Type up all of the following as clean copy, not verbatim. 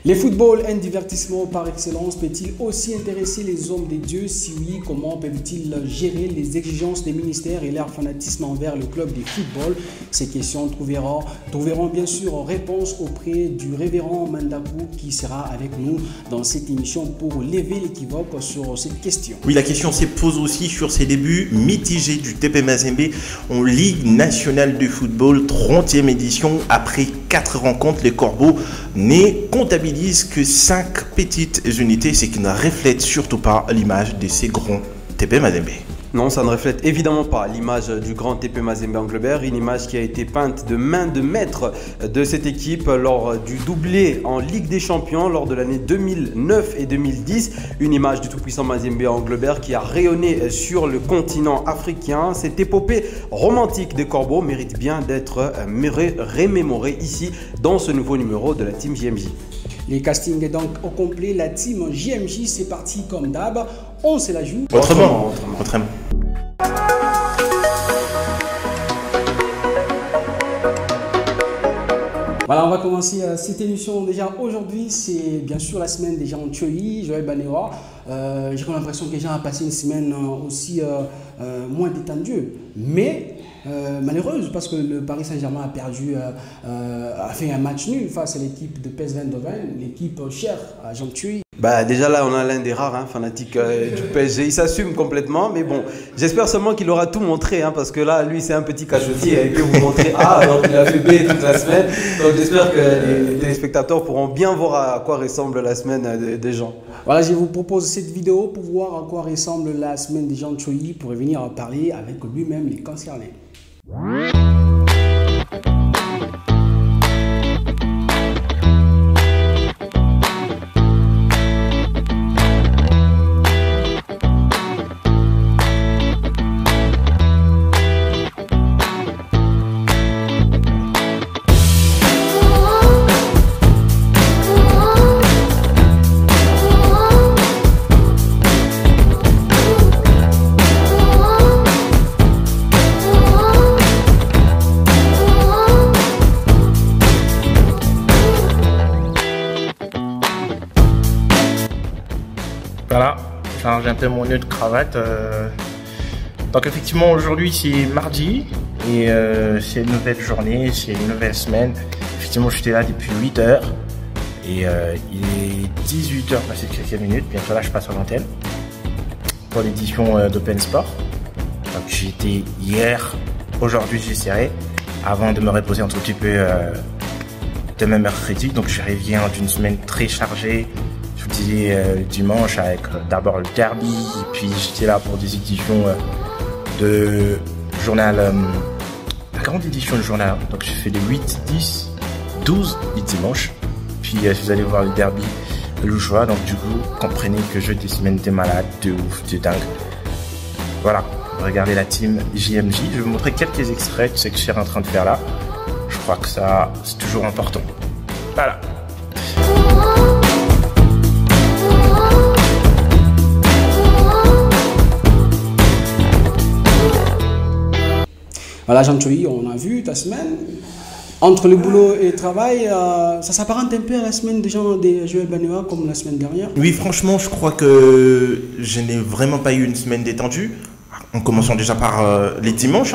Les footballs, un divertissement par excellence, peut-il aussi intéresser les hommes de Dieu? Si oui, comment peuvent-ils gérer les exigences des ministères et leur fanatisme envers le club de football? Ces questions trouveront bien sûr réponse auprès du révérend Mandakou qui sera avec nous dans cette émission pour lever l'équivoque sur cette question. Oui, la question se pose aussi sur ses débuts mitigés du TP Mazembe en Ligue nationale de football, 30e édition. Après 4 rencontres, les Corbeaux ne comptabilisent que 5 petites unités, ce qui ne reflète surtout pas l'image de ces grands TP Mazembe. Non, ça ne reflète évidemment pas l'image du grand TP Mazembe Englebert, une image qui a été peinte de main de maître de cette équipe lors du doublé en Ligue des Champions lors de l'année 2009 et 2010. Une image du tout-puissant Mazembe Englebert qui a rayonné sur le continent africain. Cette épopée romantique des Corbeaux mérite bien d'être remémorée ici dans ce nouveau numéro de la Team JMJ. Les castings est donc au complet. La Team JMJ, c'est parti comme d'hab. On se la joue Autrement. Voilà, on va commencer cette émission. Déjà aujourd'hui, c'est bien sûr la semaine des gens Tchoyi, Joël Banewa. J'ai comme l'impression que les gens ont passé une semaine aussi moins détendue, mais malheureuse parce que le Paris Saint-Germain a perdu, a fait un match nul face à l'équipe de PSV Eindhoven, l'équipe chère à Jean Tchoyi. Bah déjà là on a l'un des rares fanatiques du PSG, il s'assume complètement, mais bon, j'espère seulement qu'il aura tout montré parce que là lui c'est un petit cachotier, il peut vous montrer A alors qu'il a fait B toute la semaine, donc j'espère que les téléspectateurs pourront bien voir à quoi ressemble la semaine des gens. Voilà, je vous propose cette vidéo pour voir à quoi ressemble la semaine des gens de Tchoyi pour venir parler avec lui-même les concernés. Voilà, j'ai un peu mon nœud de cravate. Donc effectivement aujourd'hui c'est mardi et c'est une nouvelle journée, c'est une nouvelle semaine. Effectivement j'étais là depuis 8 h et il est 18 h passé de 7e minute. Bientôt là je passe à l'antenne pour l'édition d'Open Sport. Donc j'étais hier, aujourd'hui j'essaierai avant de me reposer un tout petit peu demain mercredi. Donc je reviens d'une semaine très chargée. Je vous disais dimanche avec d'abord le derby, et puis j'étais là pour des éditions de journal, la grande édition du journal. Donc j'ai fait les 8, 10, 12 et dimanche. Puis si vous allez voir le derby lougeois, donc du coup comprenez que je des semaines de malade, de ouf, de dingue. Voilà, regardez la team JMJ. Je vais vous montrer quelques extraits de ce que je suis en train de faire là. Je crois que ça c'est toujours important. Voilà. Voilà, Jean Tchoyi, on a vu ta semaine. Entre le boulot et le travail, ça s'apparente un peu à la semaine des gens de Joël Banewa comme la semaine dernière. Oui, franchement, je crois que je n'ai vraiment pas eu une semaine détendue. En commençant déjà par les dimanches.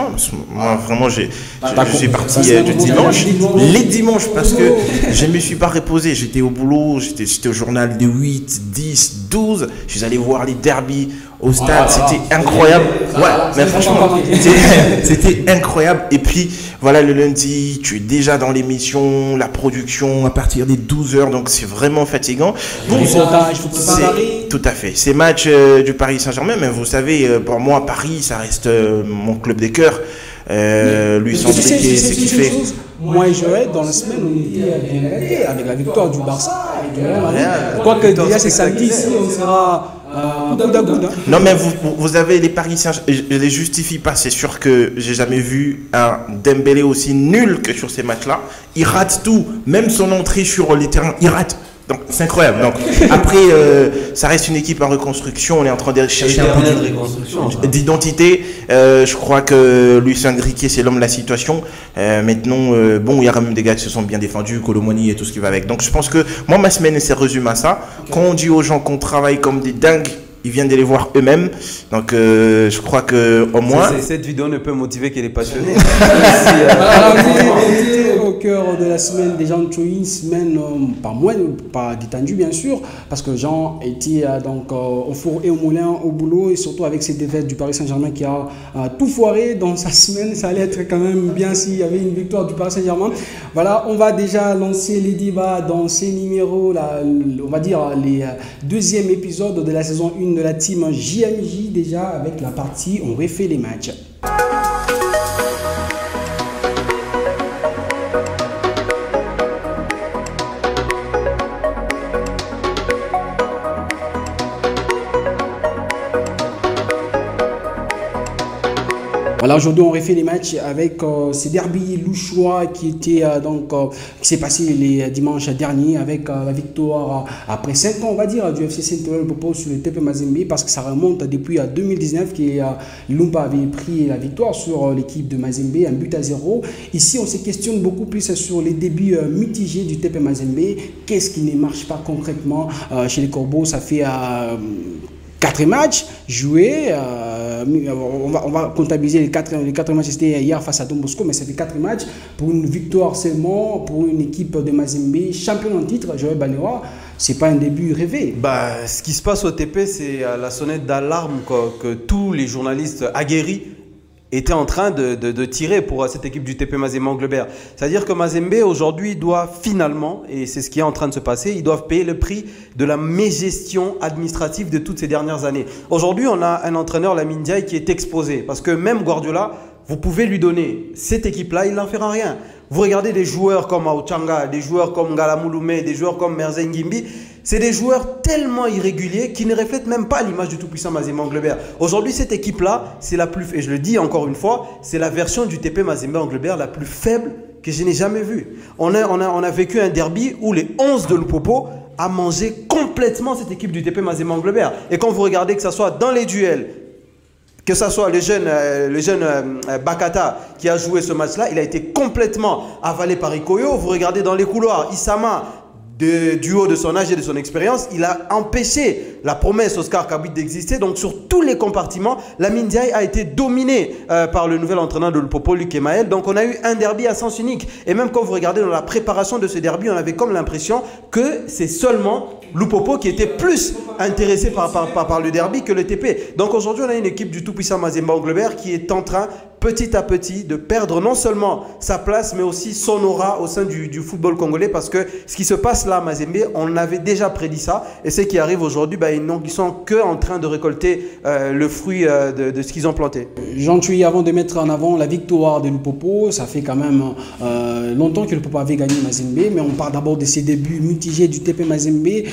Moi, vraiment, j'ai parti du dimanche. Les dimanches, parce que je ne me suis pas reposé. J'étais au boulot, j'étais au journal des 8, 10, 12. Je suis allé voir les derbies au stade. C'était incroyable. Ouais, mais franchement, c'était incroyable. Et puis, voilà, le lundi, tu es déjà dans l'émission, la production à partir des 12 h. Donc, c'est vraiment fatigant. Bon, tout à fait. C'est match du Paris Saint-Germain, mais vous savez, pour moi, Paris, ça reste mon club des cœurs. Lui, sans ce qu'il fait. Moi et Joël, dans la semaine, on était bien gâtés avec la victoire du Barça. Quoique déjà, c'est samedi ici, on sera coude à coude. Non, mais vous avez les Paris Saint-Germain, je ne les justifie pas. C'est sûr que j'ai jamais vu un Dembélé aussi nul que sur ces matchs-là. Il rate tout, même son entrée sur les terrains, il rate. Donc c'est incroyable. Donc après, ça reste une équipe en reconstruction. On est en train de chercher un peu d'identité. Je crois que Luis Enrique, c'est l'homme de la situation. Maintenant, bon, il y a quand même des gars qui se sont bien défendus, Colomoni et tout ce qui va avec. Donc je pense que moi, ma semaine, c'est résumé à ça. Quand on dit aux gens qu'on travaille comme des dingues, ils viennent de les voir eux-mêmes. Donc, je crois que au moins. Cette vidéo ne peut motiver que les passionnés. Au cœur de la semaine des gens Choyi, une semaine pas détendue bien sûr, parce que Jean était donc au four et au moulin, au boulot, et surtout avec cette défaite du Paris Saint-Germain qui a tout foiré dans sa semaine. Ça allait être quand même bien s'il y avait une victoire du Paris Saint-Germain. Voilà, on va déjà lancer les débats dans ces numéros, là, on va dire les deuxième épisode de la saison 1 de la team JMJ, déjà avec la partie on refait les matchs. Voilà, aujourd'hui on refait les matchs avec ces derbys louchois qui étaient qui s'est passé les dimanches derniers avec la victoire après 5 ans on va dire du FC Saint-Etienne sur le TP Mazembe, parce que ça remonte depuis 2019 que Lumpa avait pris la victoire sur l'équipe de Mazembe, 1-0. Ici on se questionne beaucoup plus sur les débuts mitigés du TP Mazembe. Qu'est-ce qui ne marche pas concrètement chez les Corbeaux? Ça fait 4 matchs joués, on va comptabiliser les 4 matchs, c'était hier face à Don Bosco, mais ça fait 4 matchs pour une victoire seulement, pour une équipe de Mazembe, champion en titre, Joël Banewa. C'est pas un début rêvé. Ce qui se passe au TP, c'est la sonnette d'alarme que tous les journalistes aguerris était en train de tirer pour cette équipe du TP Mazembe Anglebert. C'est-à-dire que Mazembe aujourd'hui doit finalement, et c'est ce qui est en train de se passer, ils doivent payer le prix de la mégestion administrative de toutes ces dernières années. Aujourd'hui, on a un entraîneur, Lamine Ndiaye, qui est exposé, parce que même Guardiola, vous pouvez lui donner cette équipe-là, il n'en fera rien. Vous regardez des joueurs comme Aouchanga, des joueurs comme Ngala Mouloumé, des joueurs comme Merzen Gimbi, c'est des joueurs tellement irréguliers qui ne reflètent même pas l'image du tout-puissant Mazembe Anglebert. Aujourd'hui, cette équipe-là, c'est la plus, et je le dis encore une fois, c'est la version du TP Mazembe Anglebert la plus faible que je n'ai jamais vue. On a vécu un derby où les 11 de Lupopo a mangé complètement cette équipe du TP Mazembe Anglebert. Et quand vous regardez que ce soit dans les duels, que ce soit le jeune Bakata qui a joué ce match-là, il a été complètement avalé par Ikoyo. Vous regardez dans les couloirs, Issama, du haut de son âge et de son expérience, il a empêché la promesse Oscar Kabit d'exister. Donc sur tous les compartiments, Lamine Ndiaye a été dominé par le nouvel entraîneur de Lupopo, Luc Emael. Donc on a eu un derby à sens unique. Et même quand vous regardez dans la préparation de ce derby, on avait comme l'impression que c'est seulement Lupopo qui était plus intéressé par le derby que le TP. Donc aujourd'hui, on a une équipe du tout-puissant Mazembe Anglebert qui est en train, petit à petit, de perdre non seulement sa place, mais aussi son aura au sein du football congolais. Parce que ce qui se passe là à Mazembe, on avait déjà prédit ça. Et ce qui arrive aujourd'hui, ils sont que en train de récolter le fruit de ce qu'ils ont planté. Jean Thuy, avant de mettre en avant la victoire de Lupopo, ça fait quand même longtemps que Lupopo avait gagné Mazembe. Mais on parle d'abord de ses débuts mitigés du TP Mazembe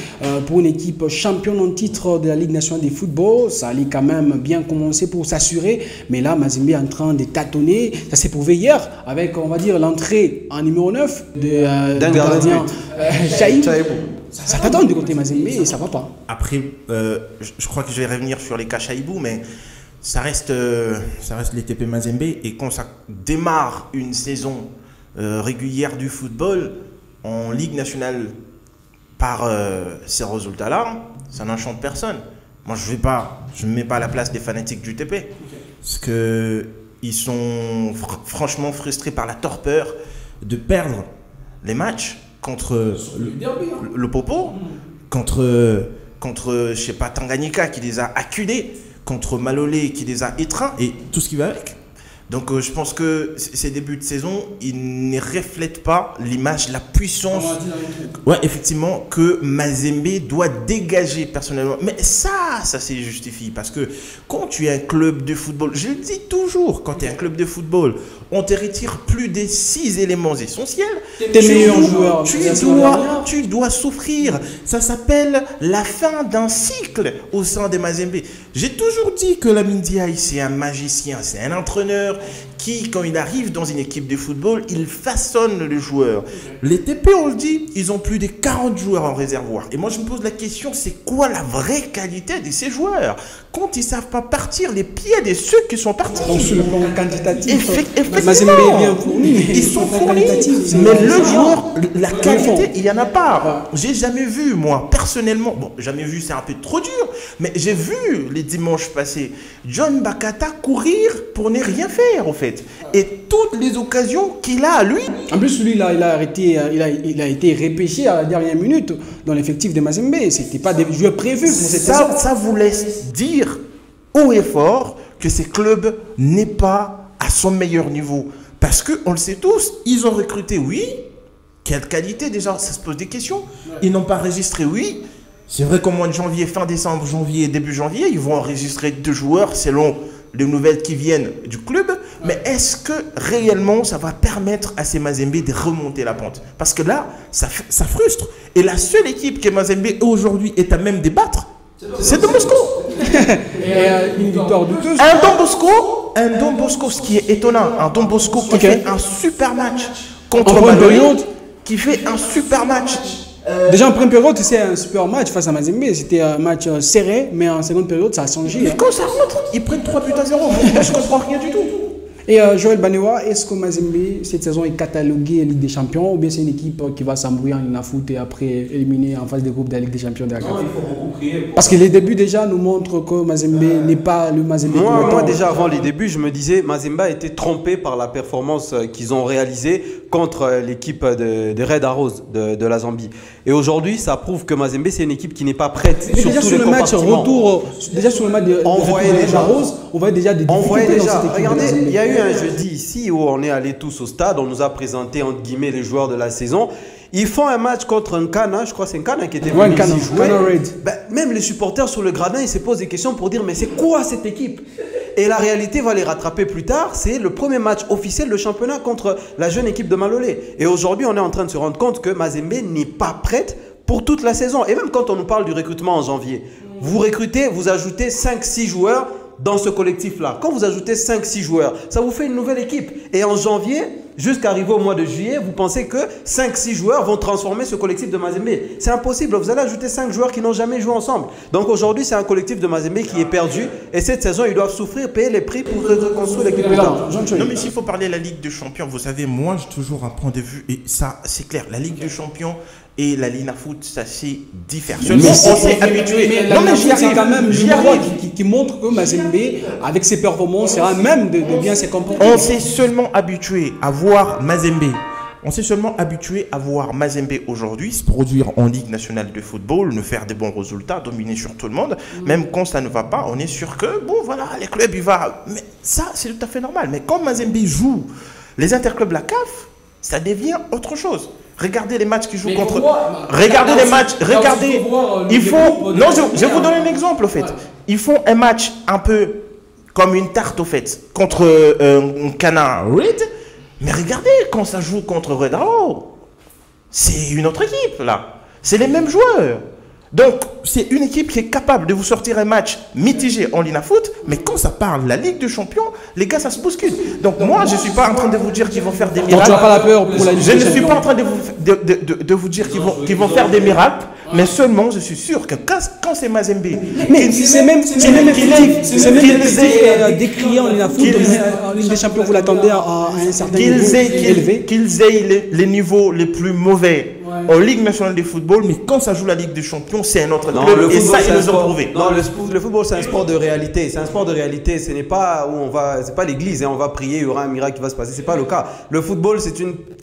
pour une équipe championne en titre de la Ligue nationale de football. Ça allait quand même bien commencer pour s'assurer. Mais là, Mazembe est en train de tâtonner. Ça s'est prouvé hier avec, on va dire, l'entrée en numéro 9 d'un gardien Chaïbou. Ça tâtonne du côté Mazembe et ça va pas. Après, je crois que je vais revenir sur les cas Chaïbou, mais ça reste les TP Mazembe. Et quand ça démarre une saison régulière du football en Ligue nationale par ces résultats-là, ça n'enchante personne. Moi, je ne me mets pas à la place des fanatiques du TP. Parce qu'ils sont franchement frustrés par la torpeur de perdre les matchs contre le Popo, contre je sais pas, Tanganyika qui les a acculés, contre Malolé qui les a étreints et tout ce qui va avec. Donc je pense que ces débuts de saison, ils ne reflètent pas l'image, la puissance, effectivement, que Mazembe doit dégager personnellement. Mais ça se justifie parce que quand tu es un club de football, je le dis toujours, quand tu es un club de football, on te retire plus des 6 éléments essentiels. Tes meilleurs joueurs. Tu dois souffrir. Ça s'appelle la fin d'un cycle au sein des Mazembe. J'ai toujours dit que Lamine Ndiaye, c'est un magicien, c'est un entraîneur qui, quand il arrive dans une équipe de football, il façonne le joueur. Les TP, on le dit, ils ont plus de 40 joueurs en réservoir. Et moi, je me pose la question, c'est quoi la vraie qualité de ces joueurs quand ils ne savent pas partir les pieds de ceux qui sont partis? Donc, sur le plan quantitatif, Effectivement, ils sont fournis. Mais le joueur, la qualité, il n'y en a pas. J'ai jamais vu, moi, personnellement, bon, jamais vu, c'est un peu trop dur, mais j'ai vu les dimanches passés John Bakata courir pour ne rien faire, en fait. Et toutes les occasions qu'il a à lui. En plus, lui, il a été repêché à la dernière minute dans l'effectif de Mazembe. Ce n'était pas des joueurs prévus pour cette saison. Ça vous laisse dire haut et fort que ce club n'est pas à son meilleur niveau. Parce qu'on le sait tous, ils ont recruté, oui. Quelle qualité déjà? Ça se pose des questions. Ils n'ont pas enregistré, oui. C'est vrai qu'au mois de janvier, fin décembre, janvier et début janvier, ils vont enregistrer 2 joueurs selon les nouvelles qui viennent du club. Mais est-ce que réellement ça va permettre à ces Mazembe de remonter la pente? Parce que là, ça frustre. Et la seule équipe que Mazembe aujourd'hui est à même de battre, c'est Don Bosco. Et une victoire douteuse. Un Don Bosco, ce qui est étonnant, un Don Bosco qui fait un super match contre Valladolid, qui fait un super match. Déjà en première période, c'est un super match face à Mazembe. C'était un match serré, mais en seconde période, ça a changé. Mais quand ça rentre, ils prennent 3 buts à 0. Moi, je comprends rien du tout. Et Joël Banewa, est-ce que Mazembe, cette saison, est cataloguée en Ligue des Champions ou bien c'est une équipe qui va s'embrouiller en Inafoot et après éliminer en phase de groupe de la Ligue des Champions de la CAF? Parce que les débuts déjà nous montrent que Mazembe n'est pas le Mazembe. Moi, déjà avant les débuts, je me disais Mazembe a été trompé par la performance qu'ils ont réalisée contre l'équipe de Red Arrows de la Zambie. Et aujourd'hui, ça prouve que Mazembe, c'est une équipe qui n'est pas prête. Mais déjà sur le match retour, déjà sur le match de Red Arrows, on voyait déjà des difficultés dans cette équipe. Regardez, il y a eu un jeudi ici où on est allés tous au stade, on nous a présenté entre guillemets les joueurs de la saison. Ils font un match contre un Cana, je crois que c'est un Cana qui était venu ici jouer. Ben, même les supporters sur le gradin, ils se posent des questions pour dire mais c'est quoi cette équipe? Et la réalité va les rattraper plus tard, c'est le premier match officiel de championnat contre la jeune équipe de Malolé. Et aujourd'hui, on est en train de se rendre compte que Mazembe n'est pas prête pour toute la saison. Et même quand on nous parle du recrutement en janvier, vous recrutez, vous ajoutez 5-6 joueurs dans ce collectif-là. Quand vous ajoutez 5-6 joueurs, ça vous fait une nouvelle équipe. Et en janvier, jusqu'à arriver au mois de juillet, vous pensez que 5-6 joueurs vont transformer ce collectif de Mazembe. C'est impossible. Vous allez ajouter 5 joueurs qui n'ont jamais joué ensemble. Donc aujourd'hui, c'est un collectif de Mazembe qui est perdu. Et cette saison, ils doivent souffrir, payer les prix pour reconstruire l'équipe. Non, mais s'il faut parler de la Ligue des Champions, vous savez, moi, j'ai toujours un point de vue. Et ça, c'est clair. La Ligue des Champions et la Linafoot, ça c'est différent. Mais on s'est habitué. Non, mais c'est quand même qui montre que Mazembe, avec ses performances, sera même de bien se comporter. On s'est seulement habitué à voir Mazembe. On s'est seulement habitué à voir Mazembe aujourd'hui se produire en Ligue nationale de football, ne faire des bons résultats, dominer sur tout le monde. Même quand ça ne va pas, on est sûr que, bon voilà, les clubs, il va. Mais ça, c'est tout à fait normal. Mais quand Mazembe joue les interclubs, la CAF, ça devient autre chose. Regardez les matchs qu'ils jouent contre. Regardez les matchs. Regardez. Ils font. Non, je vais vous donner un exemple, au fait. Ils font un match un peu comme une tarte, au fait, contre un Cana Red. Mais regardez quand ça joue contre Red Arrow. C'est une autre équipe, là. C'est les mêmes joueurs. Donc, c'est une équipe qui est capable de vous sortir un match mitigé en Linafoot, mais quand ça parle de la Ligue des Champions, les gars, ça se bouscule. Donc, moi, je ne suis pas en train de vous dire qu'ils vont faire des miracles. Donc, tu n'as pas la peur pour la Ligue des Champions. Je ne suis pas en train de vous dire qu'ils vont faire des miracles, mais seulement, je suis sûr que quand c'est Mazembe... Mais c'est même décrié en Linafoot, en Ligue des Champions, vous l'attendez à un certain niveau élevé. Qu'ils aient les niveaux les plus mauvais en Ligue nationale de football, mais quand ça joue la Ligue des Champions, c'est un autre club. Et ça, ils nous ont prouvé. Non, le football, c'est un sport de réalité. C'est un sport de réalité. Ce n'est pas où on va, c'est pas l'église, on va prier, il y aura un miracle qui va se passer. C'est pas le cas. Le football,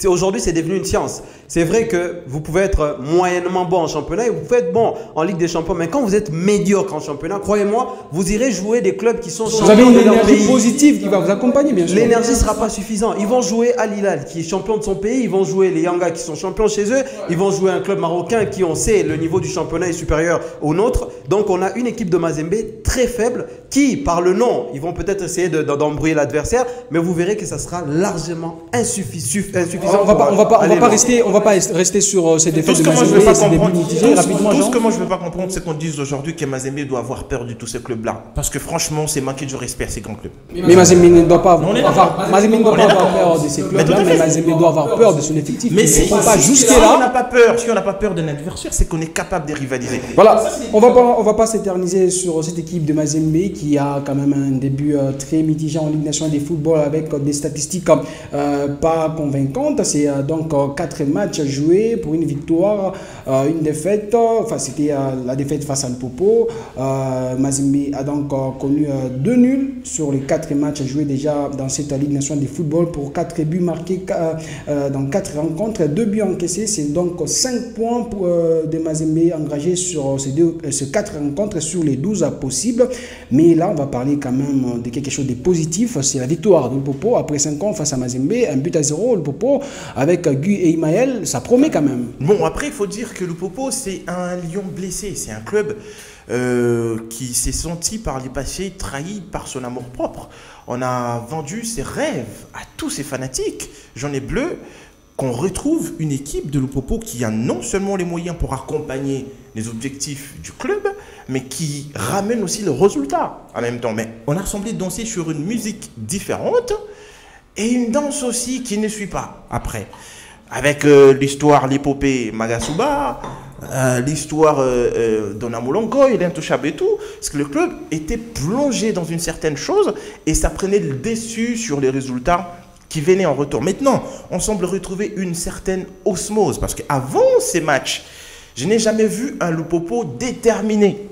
aujourd'hui, c'est devenu une science. C'est vrai que vous pouvez être moyennement bon en championnat et vous pouvez être bon en Ligue des Champions. Mais quand vous êtes médiocre en championnat, croyez-moi, vous irez jouer des clubs qui sont champions de leur pays. Vous avez une énergie positive qui va vous accompagner, bien sûr. L'énergie ne sera pas suffisante. Ils vont jouer Al Hilal, qui est champion de son pays. Ils vont jouer les Yanga, qui sont champions chez eux. Ils vont jouer un club marocain qui, on sait, le niveau du championnat est supérieur au nôtre. Donc on a une équipe de Mazembe très faible qui, par le nom, ils vont peut-être essayer d'embrouiller l'adversaire, mais vous verrez que ça sera largement insuffisant. On va pas rester sur ces défaites de Mazembe et ces débuts mitigés rapidement. Tout ce que moi je ne veux pas comprendre, c'est qu'on dise aujourd'hui que Mazembe doit avoir peur de tous ces clubs-là. Parce que franchement, c'est manquer de respect à ces grands clubs. Mais Mazembe ne doit pas avoir peur de ces clubs-là, mais Mazembe doit avoir peur de son effectif. Mais si on n'a pas peur d'un adversaire, c'est qu'on est capable de rivaliser. Voilà, on va pas s'éterniser sur cette équipe de Mazembe qui a quand même un début très mitigé en Ligue nationale de football avec des statistiques pas convaincantes. C'est donc 4 matchs joués pour une victoire, une défaite. Enfin, c'était la défaite face à Lupopo. Mazembe a donc connu 2 nuls sur les 4 matchs joués déjà dans cette Ligue nationale de football pour 4 buts marqués dans 4 rencontres, 2 buts encaissés. C'est donc 5 points de Mazembe engagés sur ces 4 rencontres sur les 12 possibles. Mais là, on va parler quand même de quelque chose de positif. C'est la victoire de Lupopo après 5 ans face à Mazembe, 1-0 Lupopo avec Guy et Imaël. Ça promet quand même. Bon, après, il faut dire que Lupopo, c'est un lion blessé. C'est un club qui s'est senti par les passés trahi par son amour-propre. On a vendu ses rêves à tous ses fanatiques, jaunes et bleus, qu'on retrouve une équipe de Lupopo qui a non seulement les moyens pour accompagner les objectifs du club, mais qui ramène aussi le résultat en même temps. Mais on a semblé danser sur une musique différente et une danse aussi qui ne suit pas après. Avec l'histoire, l'épopée Magasuba, l'histoire d'Onamulongo, il est intouchable et tout, parce que le club était plongé dans une certaine chose et ça prenait le dessus sur les résultats qui venaient en retour. Maintenant, on semble retrouver une certaine osmose, parce qu'avant ces matchs, je n'ai jamais vu un Lupopo déterminé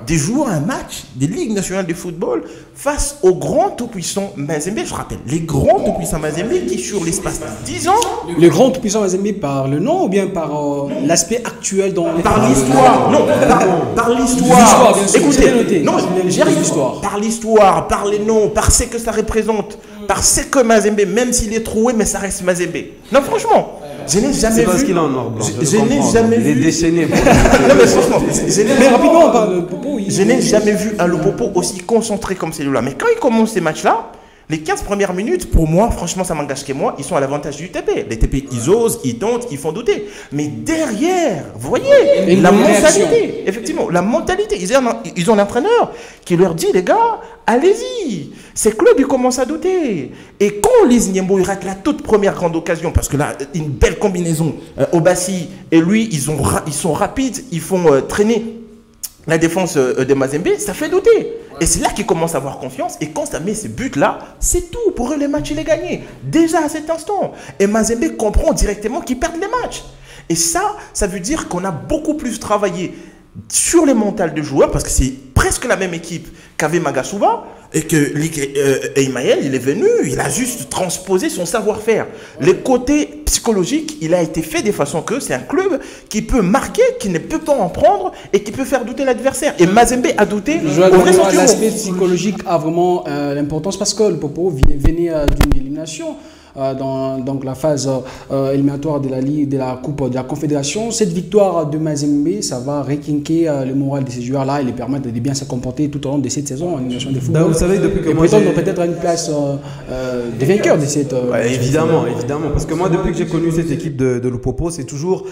de jouer un match des Ligues nationales de football face aux grands tout-puissants Mazembe. Je rappelle, les grands tout-puissants Mazembe qui, sur l'espace de 10 ans... Les grands tout-puissants Mazembe par le nom ou bien par l'aspect actuel dans les... Par l'histoire, non, par l'histoire. Écoutez, non, j'ai rien. Par l'histoire, par les noms, par ce que ça représente, par ce que Mazembe, même s'il est troué, mais ça reste Mazembe. Non, franchement... Je n'ai jamais vu. Parce qu'il est en noir blanc. Je n'ai jamais vu. Il est déchaîné. Non, mais franchement, mais rapidement, on parle de Lupopo. Je n'ai jamais vu un Lupopo aussi concentré comme celui-là. Mais quand il commence ces matchs-là, les 15 premières minutes, pour moi, franchement, ça m'engage que moi, ils sont à l'avantage du TP. Les TP, ils osent, ils tentent, ils font douter. Mais derrière, vous voyez, la mentalité. Effectivement, la mentalité. Ils ont un entraîneur qui leur dit, les gars, allez-y. Ces clubs, ils commencent à douter. Et quand Lise Niembo, il rate la toute première grande occasion, parce que là, une belle combinaison, Obassi et lui, ils sont rapides, ils font traîner la défense de Mazembe, ça fait douter. Et c'est là qu'ils commencent à avoir confiance. Et quand ça met ces buts-là, c'est tout. Pour eux, les matchs, il est gagné. Déjà à cet instant. Et Mazembe comprend directement qu'ils perdent les matchs. Et ça veut dire qu'on a beaucoup plus travaillé sur les mentales des joueurs, parce que c'est presque la même équipe qu'avait Magasuba, et que Imaël, il est venu, il a juste transposé son savoir-faire. Le côté psychologique, il a été fait de façon que c'est un club qui peut marquer, qui ne peut pas en prendre, et qui peut faire douter l'adversaire. Et Mazembe a douté au vrai sens du mot. L'aspect psychologique a vraiment l'importance, parce que le Popo venait d'une élimination. Dans la phase éliminatoire de la Ligue, de la Coupe de la Confédération. Cette victoire de Mazembe, ça va requinquer le moral de ces joueurs-là et les permettre de bien se comporter tout au long de cette saison en Ligue nationale de football. Vous savez, depuis que et moi prétendre peut-être à une place de vainqueur de cette... évidemment, parce que moi, depuis que j'ai connu cette équipe de Lupopo, c'est toujours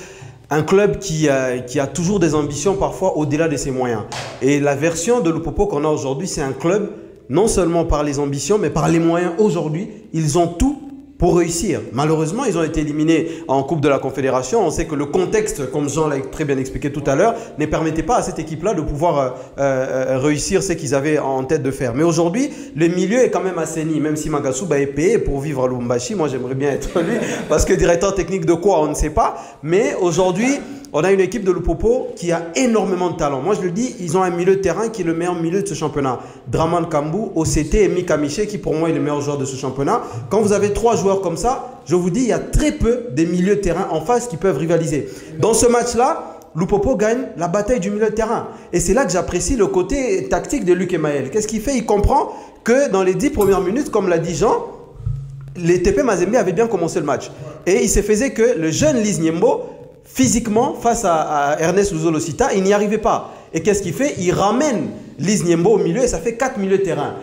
un club qui a toujours des ambitions parfois au-delà de ses moyens. Et la version de Lupopo qu'on a aujourd'hui, c'est un club, non seulement par les ambitions, mais par les moyens aujourd'hui, ils ont tout pour réussir. Malheureusement, ils ont été éliminés en Coupe de la Confédération. On sait que le contexte, comme Jean l'a très bien expliqué tout à l'heure, ne permettait pas à cette équipe-là de pouvoir réussir ce qu'ils avaient en tête de faire. Mais aujourd'hui, le milieu est quand même assaini, même si Magasuba est payé pour vivre à Lubumbashi. Moi, j'aimerais bien être lui, parce que directeur technique de quoi, on ne sait pas. Mais aujourd'hui, on a une équipe de Lupopo qui a énormément de talent. Moi, je le dis, ils ont un milieu de terrain qui est le meilleur milieu de ce championnat. Draman Kambou, OCT et Mika Miché, qui pour moi est le meilleur joueur de ce championnat. Quand vous avez 3 joueurs comme ça, je vous dis, il y a très peu de milieux de terrain en face qui peuvent rivaliser. Dans ce match-là, Lupopo gagne la bataille du milieu de terrain. Et c'est là que j'apprécie le côté tactique de Luc Emaël. Qu'est-ce qu'il fait? Il comprend que dans les 10 premières minutes, comme l'a dit Jean, les TP Mazembe avaient bien commencé le match. Et il se faisait que le jeune Lise Niembo physiquement face à Ernest Luzolo-Sita, il n'y arrivait pas. Et qu'est-ce qu'il fait? Il ramène Lys Niembo au milieu et ça fait 4 milieux de terrain.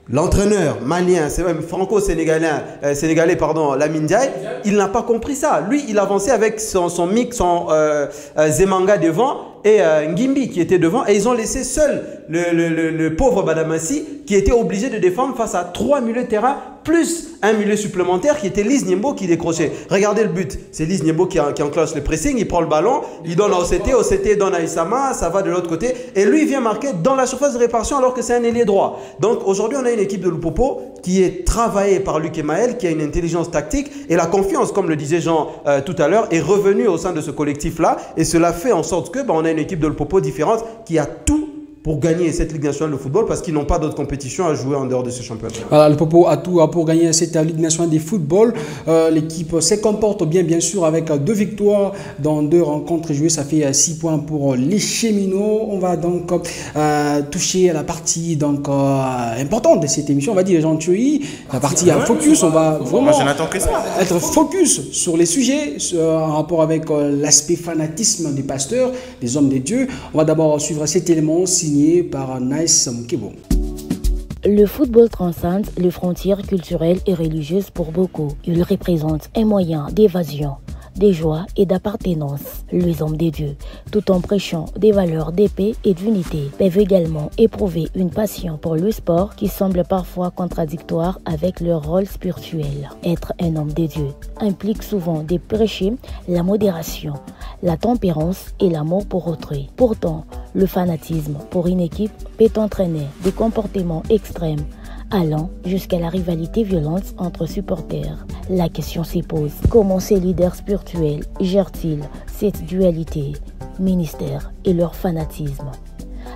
L'entraîneur malien, c'est même franco-sénégalais, Lamine Ndiaye, il n'a pas compris ça. Lui, il avançait avec son Zemanga devant et Ngimbi qui était devant, et ils ont laissé seul le pauvre Badamassi qui était obligé de défendre face à 3 milieux de terrain plus un milieu supplémentaire qui était Lys Niembo qui décrochait. Regardez le but, c'est Lys Niembo qui enclenche le pressing, il prend le ballon, il donne à OCT donne à Issama, ça va de l'autre côté, et lui il vient marquer dans la surface de réparation alors que c'est un ailier droit. Donc aujourd'hui on a une équipe de Lupopo qui est travaillée par Luc Emaël, qui a une intelligence tactique, et la confiance, comme le disait Jean tout à l'heure, est revenue au sein de ce collectif-là, et cela fait en sorte que on a une équipe de Lupopo différente qui a tout pour gagner cette Ligue nationale de football parce qu'ils n'ont pas d'autres compétitions à jouer en dehors de ce championnat. Voilà, le Popo a tout pour gagner cette Ligue nationale de football. L'équipe se comporte bien sûr, avec 2 victoires dans 2 rencontres jouées. Ça fait 6 points pour les Cheminots. On va donc toucher à la partie importante de cette émission. On va dire, Jean Thioui, la partie focus. On va vraiment être focus sur les sujets en rapport avec l'aspect fanatisme des pasteurs, des hommes de Dieu. On va d'abord suivre cet élément signé par Nice Mukebo. Le football transcende les frontières culturelles et religieuses pour beaucoup. Il représente un moyen d'évasion, de joie et d'appartenance. Les hommes de Dieu, tout en prêchant des valeurs de paix et d'unité, peuvent également éprouver une passion pour le sport qui semble parfois contradictoire avec leur rôle spirituel. Être un homme de Dieu implique souvent de prêcher la modération, la tempérance et l'amour pour autrui. Pourtant, le fanatisme pour une équipe peut entraîner des comportements extrêmes, allant jusqu'à la rivalité violente entre supporters. La question se pose, comment ces leaders spirituels gèrent-ils cette dualité, ministère et leur fanatisme?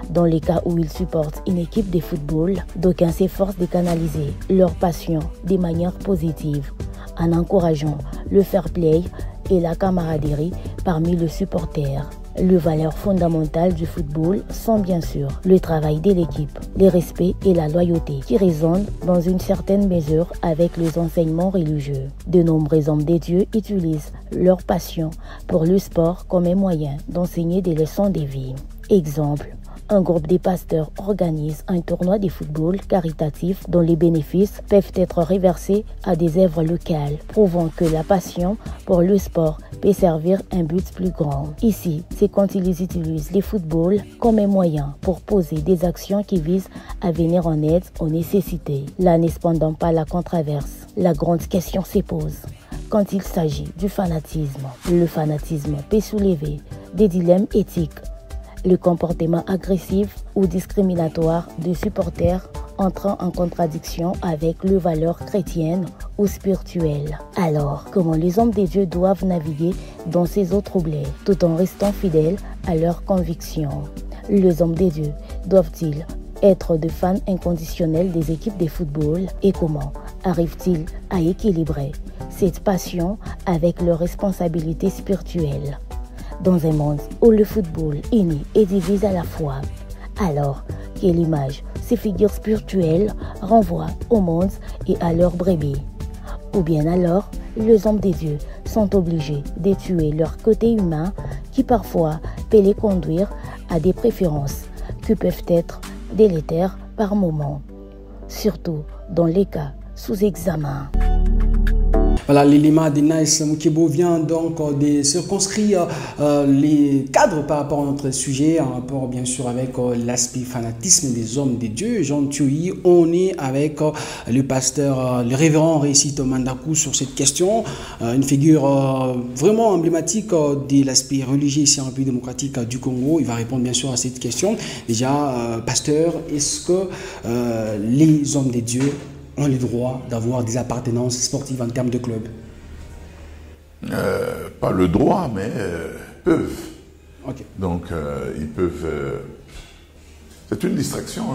Dans les cas où ils supportent une équipe de football, d'aucuns s'efforcent de canaliser leur passion de manière positive, en encourageant le fair play et la camaraderie parmi les supporters. Les valeurs fondamentales du football sont bien sûr le travail de l'équipe, le respect et la loyauté qui résonnent dans une certaine mesure avec les enseignements religieux. De nombreux hommes de Dieu utilisent leur passion pour le sport comme un moyen d'enseigner des leçons de vie. Exemple, un groupe de pasteurs organise un tournoi de football caritatif dont les bénéfices peuvent être reversés à des œuvres locales, prouvant que la passion pour le sport peut servir un but plus grand. Ici, c'est quand ils utilisent le football comme un moyen pour poser des actions qui visent à venir en aide aux nécessités. Là n'est cependant pas la controverse. La grande question se pose. Quand il s'agit du fanatisme, le fanatisme peut soulever des dilemmes éthiques. Le comportement agressif ou discriminatoire des supporters entrant en contradiction avec les valeurs chrétiennes ou spirituelles. Alors, comment les hommes de Dieu doivent naviguer dans ces eaux troublées tout en restant fidèles à leurs convictions? Les hommes de Dieu doivent-ils être des fans inconditionnels des équipes de football et comment arrivent-ils à équilibrer cette passion avec leurs responsabilités spirituelles? Dans un monde où le football unit et divise à la fois, alors quelle image ces figures spirituelles renvoient au monde et à leurs brebis? Ou bien alors, les hommes des dieux sont obligés de tuer leur côté humain qui parfois peut les conduire à des préférences qui peuvent être délétères par moments, surtout dans les cas sous examen. Voilà, l'élément de Nice Mukebo vient donc de circonscrire les cadres par rapport à notre sujet, en rapport bien sûr avec l'aspect fanatisme des hommes de Dieu. Jean Thioui, on est avec le pasteur, le révérend Récite Mandakou sur cette question, une figure vraiment emblématique de l'aspect religieux ici en République démocratique du Congo. Il va répondre bien sûr à cette question. Déjà, pasteur, est-ce que les hommes de Dieu ont le droit d'avoir des appartenances sportives en termes de club? Pas le droit, mais peuvent. Okay. Donc, ils peuvent... c'est une distraction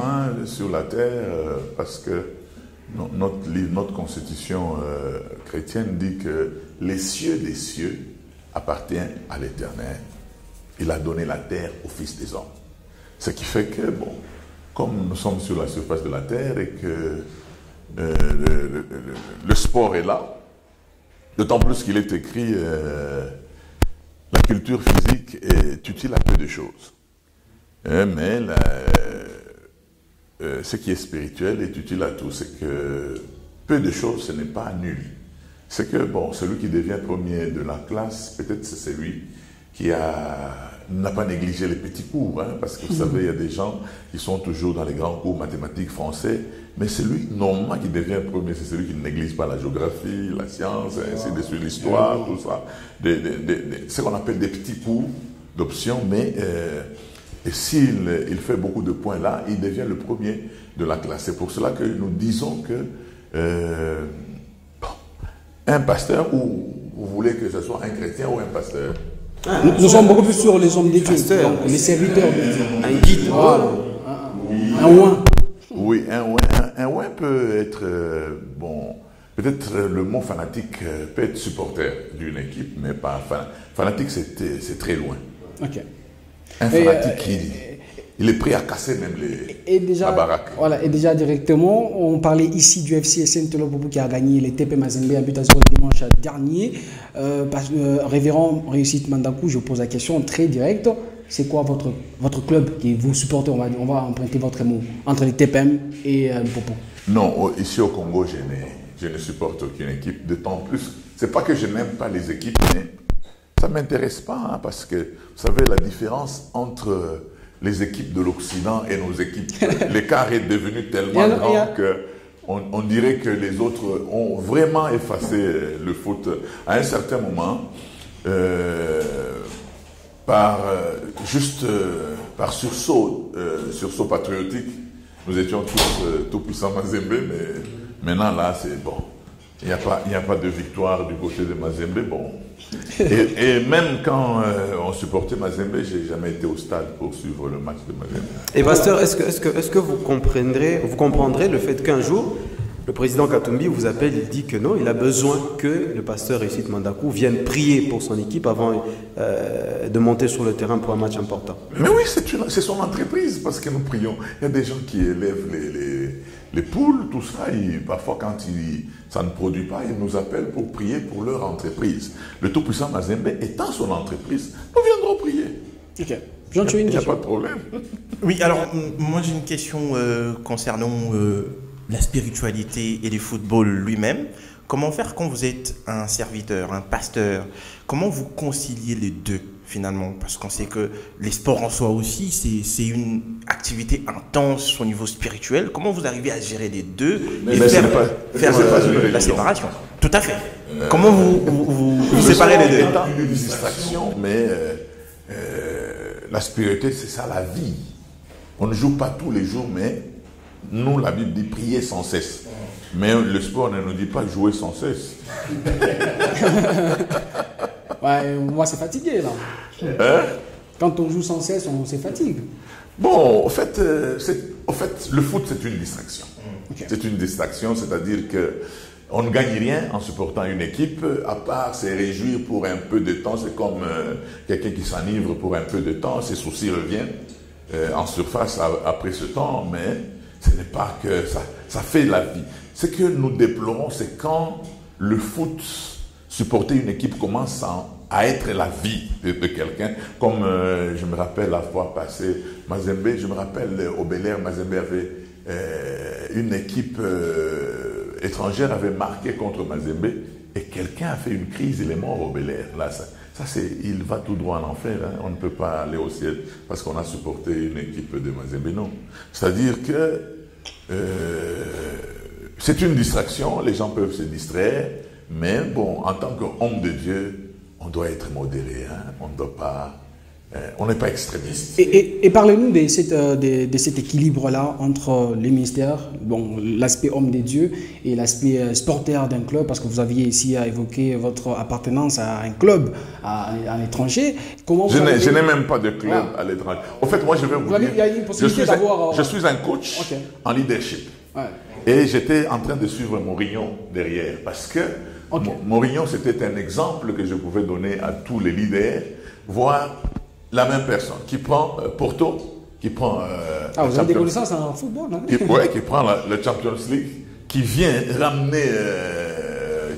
sur la terre, parce que notre constitution chrétienne dit que les cieux des cieux appartiennent à l'Éternel. Il a donné la terre aux fils des hommes. Ce qui fait que, bon, comme nous sommes sur la surface de la terre et que le sport est là, d'autant plus qu'il est écrit la culture physique est utile à peu de choses. Mais ce qui est spirituel est utile à tout. C'est que peu de choses, ce n'est pas nul. C'est que, bon, celui qui devient premier de la classe, peut-être c'est celui qui n'a pas négligé les petits cours, hein, parce que vous savez, il y a des gens qui sont toujours dans les grands cours mathématiques français, mais celui, normalement, qui devient premier, c'est celui qui ne néglige pas la géographie, la science, ainsi de suite, l'histoire, tout ça. Ce qu'on appelle des petits cours d'option, mais s'il fait beaucoup de points là, il devient le premier de la classe. C'est pour cela que nous disons que un pasteur, ou vous voulez que ce soit un chrétien ou un pasteur? Nous sommes beaucoup plus sur les hommes des dieux, les serviteurs de Dieu. Un guide. Un oin. Oui, un oin peut être, bon, peut-être le mot fanatique peut être supporter d'une équipe, mais pas fanatique, c'est très loin. Ok. Un fanatique, il est prêt à casser même la baraque. Voilà, et déjà directement, on parlait ici du FC Saint-Elo Boubou qui a gagné les TP Mazembe à but à 0 le dimanche dernier. Révérend Réussite Mandakou, je pose la question très directe. C'est quoi votre club qui vous supportez, on va emprunter votre mot, entre les TPM et Boubou? Non, ici au Congo, je ne supporte aucune équipe. D'autant plus, c'est pas que je n'aime pas les équipes, mais ça ne m'intéresse pas, hein, parce que, vous savez, la différence entre les équipes de l'Occident et nos équipes, l'écart est devenu tellement grand qu'on dirait que les autres ont vraiment effacé le foot. À un certain moment, par sursaut patriotique, nous étions tous tout puissants Mazembe, mais maintenant là, c'est bon. Il n'y a pas de victoire du côté de Mazembe, bon. Et même quand on supportait Mazembe, je n'ai jamais été au stade pour suivre le match de Mazembe. Et pasteur, est-ce que vous comprendrez le fait qu'un jour, le président Katumbi vous appelle, il dit que non, il a besoin que le pasteur Réussite Mandakou vienne prier pour son équipe avant de monter sur le terrain pour un match important? Mais oui, c'est son entreprise, parce que nous prions. Il y a des gens qui élèvent les poules, tout ça, parfois quand ça ne produit pas, ils nous appellent pour prier pour leur entreprise. Le tout-puissant Mazembe étant son entreprise, nous viendrons prier. Ok. Il n'y a pas de problème. Oui, alors moi j'ai une question concernant la spiritualité et le football lui-même. Comment faire quand vous êtes un serviteur, un pasteur? Comment vous conciliez les deux finalement? Parce qu'on sait que les sports en soi aussi, c'est une activité intense au niveau spirituel. Comment vous arrivez à gérer les deux et faire la séparation? Tout à fait. Comment vous séparez les deux? Une distraction, mais la spiritualité, c'est ça la vie. On ne joue pas tous les jours, mais nous, la Bible dit prier sans cesse. Mais le sport ne nous dit pas jouer sans cesse. Ouais, moi, c'est fatigué, là. Hein? Quand on joue sans cesse, on se fatigue. Bon, en fait, le foot, c'est une distraction. Okay. C'est une distraction, c'est-à-dire qu'on ne gagne rien en supportant une équipe, à part se réjouir pour un peu de temps. C'est comme quelqu'un qui s'enivre pour un peu de temps, ses soucis reviennent en surface après ce temps, mais ce n'est pas que ça fait la vie. Ce que nous déplorons, c'est quand le foot, supporter une équipe, commence à être la vie de quelqu'un. Comme je me rappelle la fois passée, Mazembe, je me rappelle au Bel Air, Mazembe avait une équipe étrangère avait marqué contre Mazembe et quelqu'un a fait une crise, il est mort au Bel Air. Là, il va tout droit en enfer. Hein. On ne peut pas aller au ciel parce qu'on a supporté une équipe de Mazembe. Non. C'est-à-dire que c'est une distraction, les gens peuvent se distraire, mais bon, en tant qu'homme de Dieu, on doit être modéré, hein. On ne doit pas, on n'est pas extrémiste. Et parlez-nous de cet équilibre-là entre les ministères, bon, l'aspect homme de Dieu et l'aspect sporteur d'un club, parce que vous aviez ici à évoquer votre appartenance à un club à l'étranger. Je n'ai même pas de club à l'étranger. En fait, moi, je vais vous dire, je suis un coach en leadership. Ouais. Et j'étais en train de suivre Mourinho derrière, parce que Mourinho, c'était un exemple que je pouvais donner à tous les leaders, voir la même personne qui prend Porto, qui prend... vous avez des connaissances en football, hein? qui prend le Champions League, qui vient ramener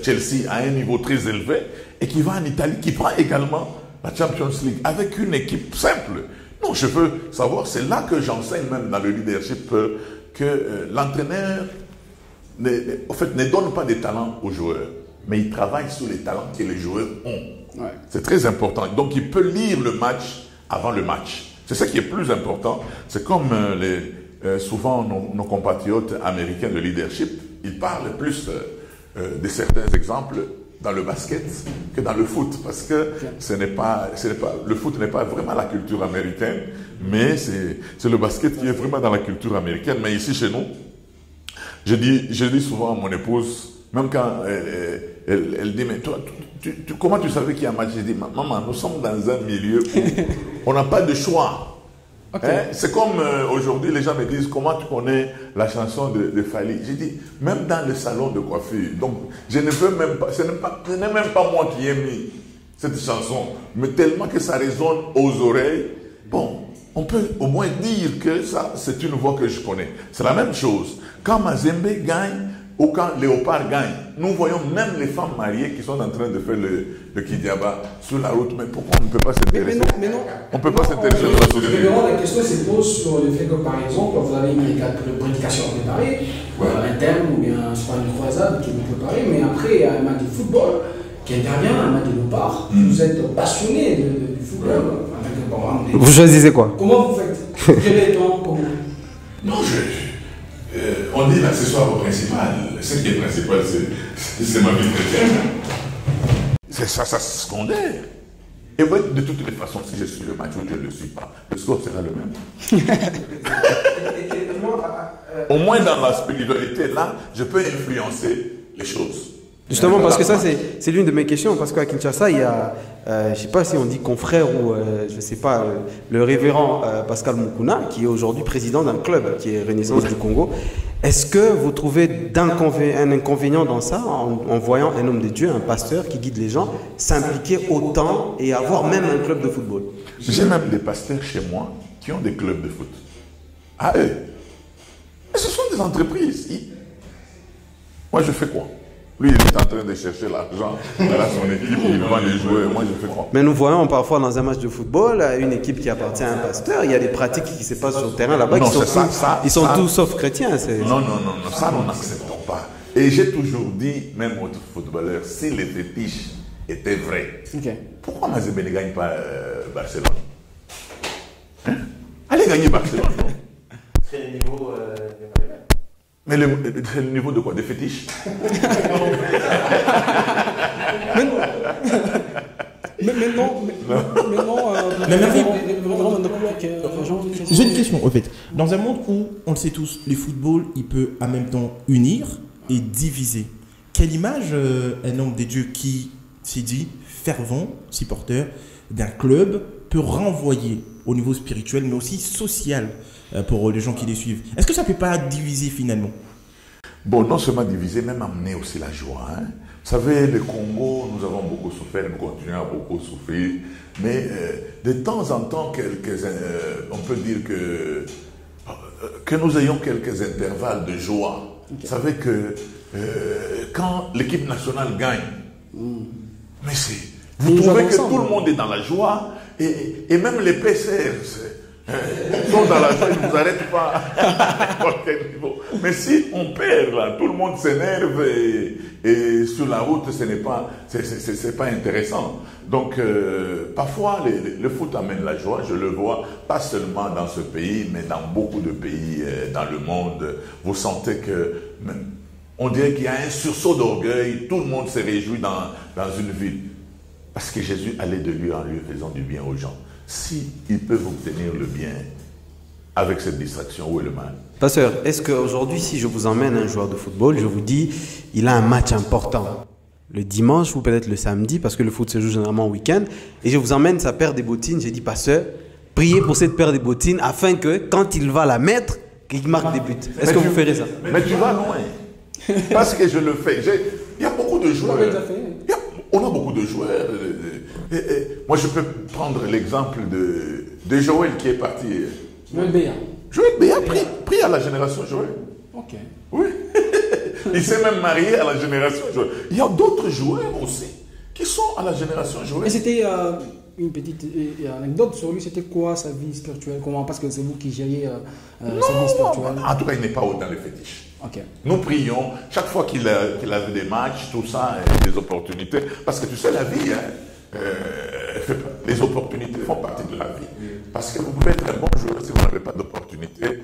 Chelsea à un niveau très élevé, et qui va en Italie, qui prend également la Champions League avec une équipe simple. Non, je veux savoir, c'est là que j'enseigne même dans le leadership que l'entraîneur ne donne pas des talents aux joueurs, mais il travaille sur les talents que les joueurs ont. Ouais. C'est très important. Donc il peut lire le match avant le match. C'est ça qui est plus important. C'est comme souvent nos compatriotes américains de leadership, ils parlent plus de certains exemples dans le basket que dans le foot, parce que le foot n'est pas vraiment la culture américaine, mais c'est le basket qui est vraiment dans la culture américaine. Mais ici chez nous, je dis souvent à mon épouse, même quand elle dit, mais toi, comment tu savais qu'il y a un match? Je dis, maman, nous sommes dans un milieu où on n'a pas de choix. Okay. Hein? C'est comme aujourd'hui, les gens me disent, comment tu connais la chanson de Fally? J'ai dit, même dans le salon de coiffure. Donc, je ne veux même pas, ce n'est même pas moi qui ai mis cette chanson, mais tellement que ça résonne aux oreilles. Bon, on peut au moins dire que ça, c'est une voix que je connais. C'est la même chose. Quand Mazembe gagne, ou quand Léopard gagne, nous voyons même les femmes mariées qui sont en train de faire le Kidiaba sur la route. Mais pourquoi on ne peut pas s'intéresser? Mais non. On ne peut pas s'intéresser dans la société. La question se pose sur le fait que, par exemple, vous avez une prédication préparée, un thème ou bien une croisade qui est préparée, mais après, il y a un match de football qui intervient, un match de Léopard. Vous êtes passionné du football. Vous choisissez quoi? Comment vous faites? Quel est le temps pour vous? Non, on dit l'accessoire principal. Ce qui est principal, c'est ma vie chrétienne. C'est ça, ça secondaire. Et ouais, de toutes les façons, si je suis le match ou je ne le suis pas, le score sera le même. Au moins dans la spiritualité, là, je peux influencer les choses. Justement, parce que ça, c'est l'une de mes questions. Parce qu'à Kinshasa, il y a, je ne sais pas si on dit confrère ou, je ne sais pas, le révérend Pascal Mukuna, qui est aujourd'hui président d'un club qui est Renaissance du Congo. Est-ce que vous trouvez un inconvénient dans ça, en voyant un homme de Dieu, un pasteur qui guide les gens, s'impliquer autant et avoir même un club de football? J'ai même des pasteurs chez moi qui ont des clubs de foot. Ah, eux. Mais ce sont des entreprises. Moi, je fais quoi? Lui, il est en train de chercher l'argent, il a son équipe, il vend les joueurs, moi je fais quoi? Mais nous voyons parfois dans un match de football, une équipe qui appartient à un pasteur, il y a des pratiques qui se passent sur le terrain là-bas, ils sont tous sauf chrétiens. Non, ça nous n'acceptons pas. Et j'ai toujours dit, même aux footballeurs, si les fétiches étaient vrais, pourquoi Mazembe ne gagne pas Barcelone? Hein? Allez gagner Barcelone. C'est le niveau mais le niveau de quoi? Des fétiches? J'ai une question, en fait. Dans un monde où, on le sait tous, le football, il peut en même temps unir et diviser. Quelle image un homme des dieux qui s'est dit fervent, supporter d'un club, peut renvoyer au niveau spirituel, mais aussi social pour les gens qui les suivent? Est-ce que ça ne peut pas diviser finalement? Bon, non seulement diviser, même amener aussi la joie. Hein? Vous savez, le Congo, nous avons beaucoup souffert, nous continuons à beaucoup souffrir, mais de temps en temps, on peut dire que nous ayons quelques intervalles de joie. Vous savez que quand l'équipe nationale gagne, mais vous trouvez que tout le monde est dans la joie, et même les PCR sont dans la joie, ils ne nous arrêtent pas à n'importe quel niveau. Mais si on perd, là, tout le monde s'énerve et sur la route, ce n'est pas, c'est pas intéressant. Donc, parfois, le foot amène la joie, je le vois, pas seulement dans ce pays, mais dans beaucoup de pays dans le monde. Vous sentez que, on dirait qu'il y a un sursaut d'orgueil, tout le monde se réjouit dans une ville. Parce que Jésus allait de lieu en lieu faisant du bien aux gens. Si ils peuvent obtenir le bien avec cette distraction, où est le mal? Pasteur, est-ce qu'aujourd'hui, si je vous emmène un joueur de football, je vous dis, il a un match important, le dimanche ou peut-être le samedi, parce que le foot se joue généralement au week-end, et je vous emmène sa paire de bottines, j'ai dit, pasteur, priez pour cette paire de bottines, afin que, quand il va la mettre, qu'il marque des buts. Est-ce que vous ferez ça? Mais tu vas loin. Parce que je le fais. Il y a beaucoup de joueurs. On a beaucoup de joueurs. Moi, je peux prendre l'exemple de Joël qui est parti. Joël Béa. Joël Béa pris à la génération Joël. Ok. Oui. Il s'est même marié à la génération Joël. Il y a d'autres joueurs aussi qui sont à la génération Joël. Et c'était une petite anecdote sur lui. C'était quoi sa vie spirituelle? Comment? Parce que c'est vous qui gériez sa vie spirituelle. En tout cas, il n'est pas dans les fétiches. Okay. Nous prions chaque fois qu'il avait des matchs, tout ça, des opportunités. Parce que tu sais, la vie, les opportunités font partie de la vie. Parce que vous pouvez être un bon joueur si vous n'avez pas d'opportunité,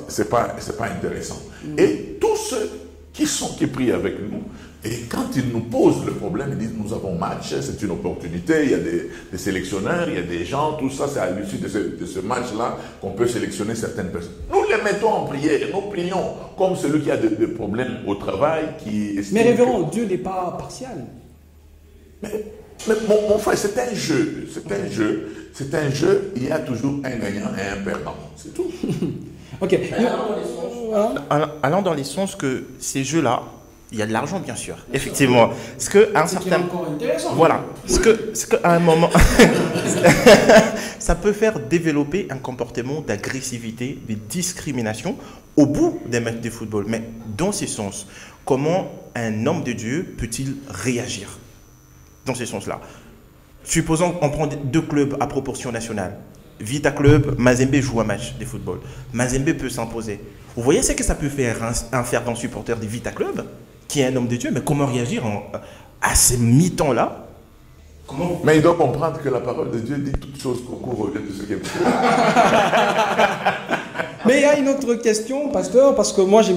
c'est pas intéressant. Et tous ceux qui prient avec nous, et quand ils nous posent le problème, ils disent nous avons match, c'est une opportunité, il y a des sélectionneurs, il y a des gens, tout ça, c'est à l'issue de ce match-là qu'on peut sélectionner certaines personnes. Nous les mettons en prière, nous prions comme celui qui a des problèmes au travail, qui estime. Mais révérend, Dieu n'est pas partial. Mais mon frère, c'est un jeu, il y a toujours un gagnant et un perdant, c'est tout. Ok. Allant dans les sens que ces jeux-là, il y a de l'argent, bien sûr, effectivement. Parce qu'à un certain... encore intéressant. Voilà. Parce qu'à un moment, ça peut faire développer un comportement d'agressivité, de discrimination au bout des matchs de football. Mais dans ce sens, comment un homme de Dieu peut-il réagir dans ce sens-là? Supposons qu'on prend 2 clubs à proportion nationale. Vita Club, Mazembe joue un match de football. Mazembe peut s'imposer. Vous voyez ce que ça peut faire un fervent supporter de Vita Club, qui est un homme de Dieu, mais comment réagir à ces mi-temps-là? Mais il doit comprendre que la parole de Dieu dit toutes choses concourent au bien de ce qu'elle fait. Mais il y a une autre question, pasteur, parce que moi j'ai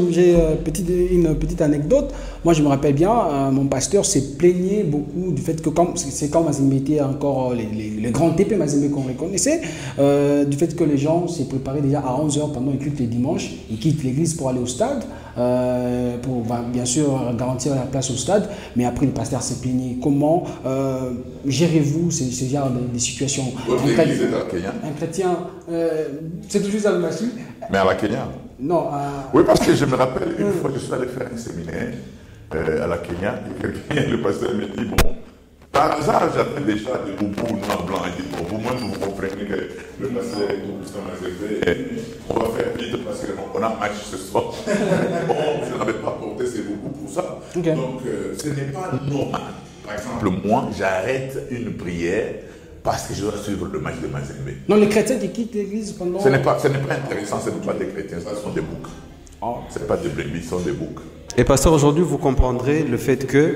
une petite anecdote. Moi je me rappelle bien, mon pasteur s'est plaigné beaucoup du fait que c'est quand Mazembe était encore les grands TP Mazembe qu'on reconnaissait, du fait que les gens s'est préparés déjà à 11h pendant le culte les dimanches, ils quittent l'église pour aller au stade, pour bien sûr garantir la place au stade, mais après le pasteur s'est plaigné. Comment gérez-vous ces genres de situations? Un chrétien, c'est toujours ça le machine. Mais à la Kenya? Non. Oui, parce que je me rappelle, une fois, je suis allé faire un séminaire à la Kenya, et le pasteur me dit, bon, par hasard, j'avais déjà des boubous noirs blancs. Il dit, bon, vous-même, vous comprenez que le pasteur est tout ça m'a élevé, on va faire vite parce qu'on a match ce soir. Bon, je n'avais pas porté ces boubous pour ça. Okay. Donc, ce n'est pas normal. Par exemple, moi, j'arrête une prière parce que je dois suivre le match de Mazembe. Non, les chrétiens qui quittent l'église pendant... Ce n'est pas intéressant, ce ne sont pas des chrétiens, ce sont des boucs. Ce n'est pas des brebis, ce sont des boucs. Et pasteur, aujourd'hui, vous comprendrez le fait que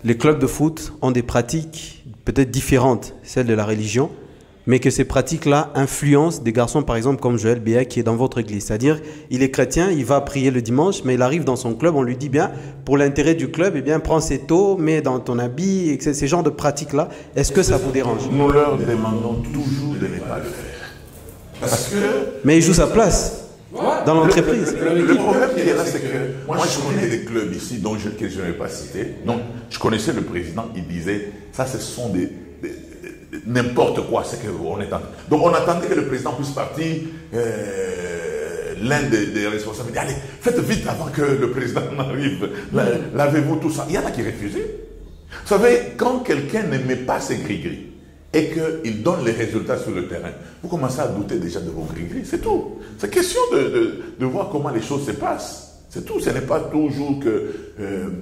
les clubs de foot ont des pratiques peut-être différentes, celles de la religion, mais que ces pratiques-là influencent des garçons, par exemple, comme Joël Béa, qui est dans votre église. C'est-à-dire, il est chrétien, il va prier le dimanche, mais il arrive dans son club, on lui dit bien, pour l'intérêt du club, eh bien, prends ces taux, mets dans ton habit, et ces genres de pratiques-là. Est-ce que ça vous dérange? Nous leur demandons toujours de ne pas le faire. Parce que... Mais il joue sa place dans l'entreprise. Le problème qui est là, c'est que moi, je connais des clubs ici, que je ne vais pas citer. Donc, je connaissais le président, il disait, ça, ce sont n'importe quoi, c'est qu'on est en... Donc on attendait que le président puisse partir, l'un des responsables dit, allez, faites vite avant que le président n'arrive, lavez-vous tout ça. Il y en a qui refusaient. Vous savez, quand quelqu'un ne met pas ses gris-gris et qu'il donne les résultats sur le terrain, vous commencez à douter déjà de vos gris-gris, c'est tout. C'est question de voir comment les choses se passent. C'est tout, ce n'est pas toujours que...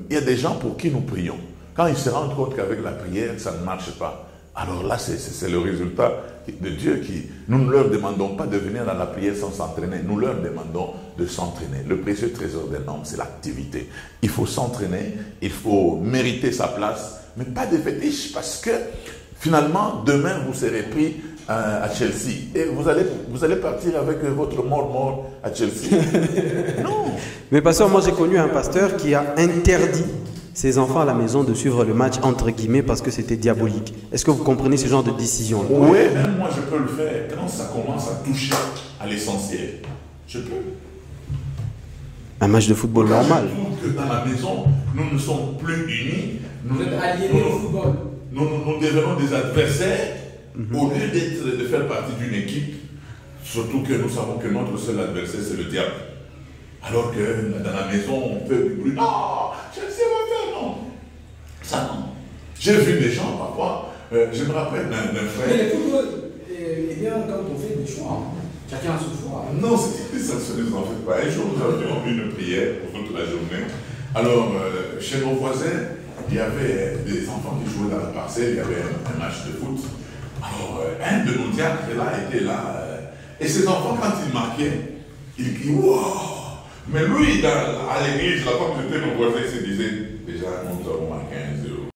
il y a des gens pour qui nous prions. Quand ils se rendent compte qu'avec la prière, ça ne marche pas, alors là, c'est le résultat de Dieu qui... Nous ne leur demandons pas de venir dans la prière sans s'entraîner. Nous leur demandons de s'entraîner. Le précieux trésor d'un homme, c'est l'activité. Il faut s'entraîner, il faut mériter sa place, mais pas de fétiches, parce que finalement, demain, vous serez pris à Chelsea. Et vous allez partir avec votre mort à Chelsea. Non. Mais pasteur, moi j'ai connu un pasteur qui a interdit ses enfants à la maison de suivre le match entre guillemets parce que c'était diabolique. Est-ce que vous comprenez ce genre de décision? Oui, même moi je peux le faire quand ça commence à toucher à l'essentiel. Je peux. Un match de football normal. Que dans la maison, nous ne sommes plus unis. Vous êtes aliénés au football. Nous devenons des adversaires au lieu de faire partie d'une équipe. Surtout que nous savons que notre seul adversaire c'est le diable. Alors que dans la maison on fait du bruit. Non, je ne sais pas. Non. Ça, non. J'ai vu des gens, parfois, je me rappelle d'un frère. Mais le football, eh bien, quand on fait des choix, chacun a son choix. Non, c'est ça, ce ne en fait pas. Un jour, nous avions une prière pour toute la journée. Alors, chez nos voisins, il y avait des enfants qui jouaient dans la parcelle, il y avait un match de foot. Alors, un de nos diacres là était là. Et ces enfants, quand ils marquaient, ils criaient wow! Mais lui, à l'église, là, comme j'étais nos voisins, il se disait déjà, nous avons marqué 1-0.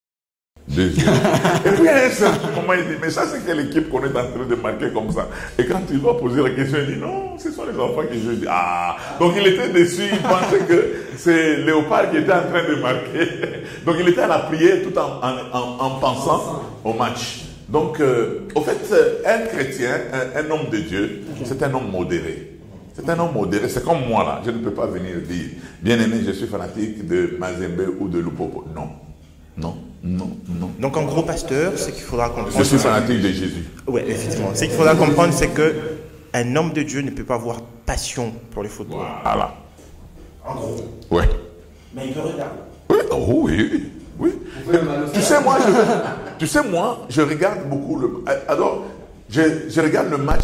2-0. Et puis à un certain moment, il dit mais ça, c'est quelle équipe qu'on est en train de marquer comme ça? Et quand il doit poser la question, il dit non, ce sont les enfants qui jouent. Ah! Donc il était déçu, il pensait que c'est Léopard qui était en train de marquer. Donc il était à la prière tout en pensant au match. Donc, au fait, un chrétien, un homme de Dieu, c'est un homme modéré. C'est un homme modéré. C'est comme moi, là. Je ne peux pas venir dire, bien aimé, je suis fanatique de Mazembe ou de Lupopo. Non. Non. Non. Non. Donc, en gros, pasteur, c'est qu'il faudra comprendre. Je suis fanatique de Jésus. Oui, effectivement. Ce qu'il faudra comprendre, c'est qu'un homme de Dieu ne peut pas avoir passion pour le football. Voilà. En gros. Ouais. Mais il peut regarder. Oui, oh, oui. Oui. Tu sais, moi, je regarde beaucoup le. Alors, je regarde le match,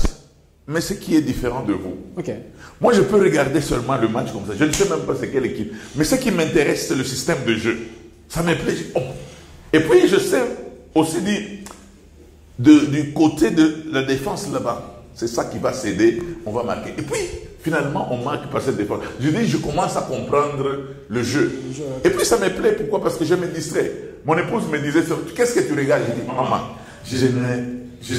mais ce qui est différent de vous. Ok. Moi, je peux regarder seulement le match comme ça. Je ne sais même pas c'est quelle équipe. Mais ce qui m'intéresse, c'est le système de jeu. Ça me plaît. Oh. Et puis, je sais aussi dire, du côté de la défense là-bas, c'est ça qui va céder, on va marquer. Et puis, finalement, on marque par cette défense. Je commence à comprendre le jeu. Et puis, ça me plaît. Pourquoi? Parce que je me distrais. Mon épouse me disait, qu'est-ce que tu regardes? Je dis, maman, je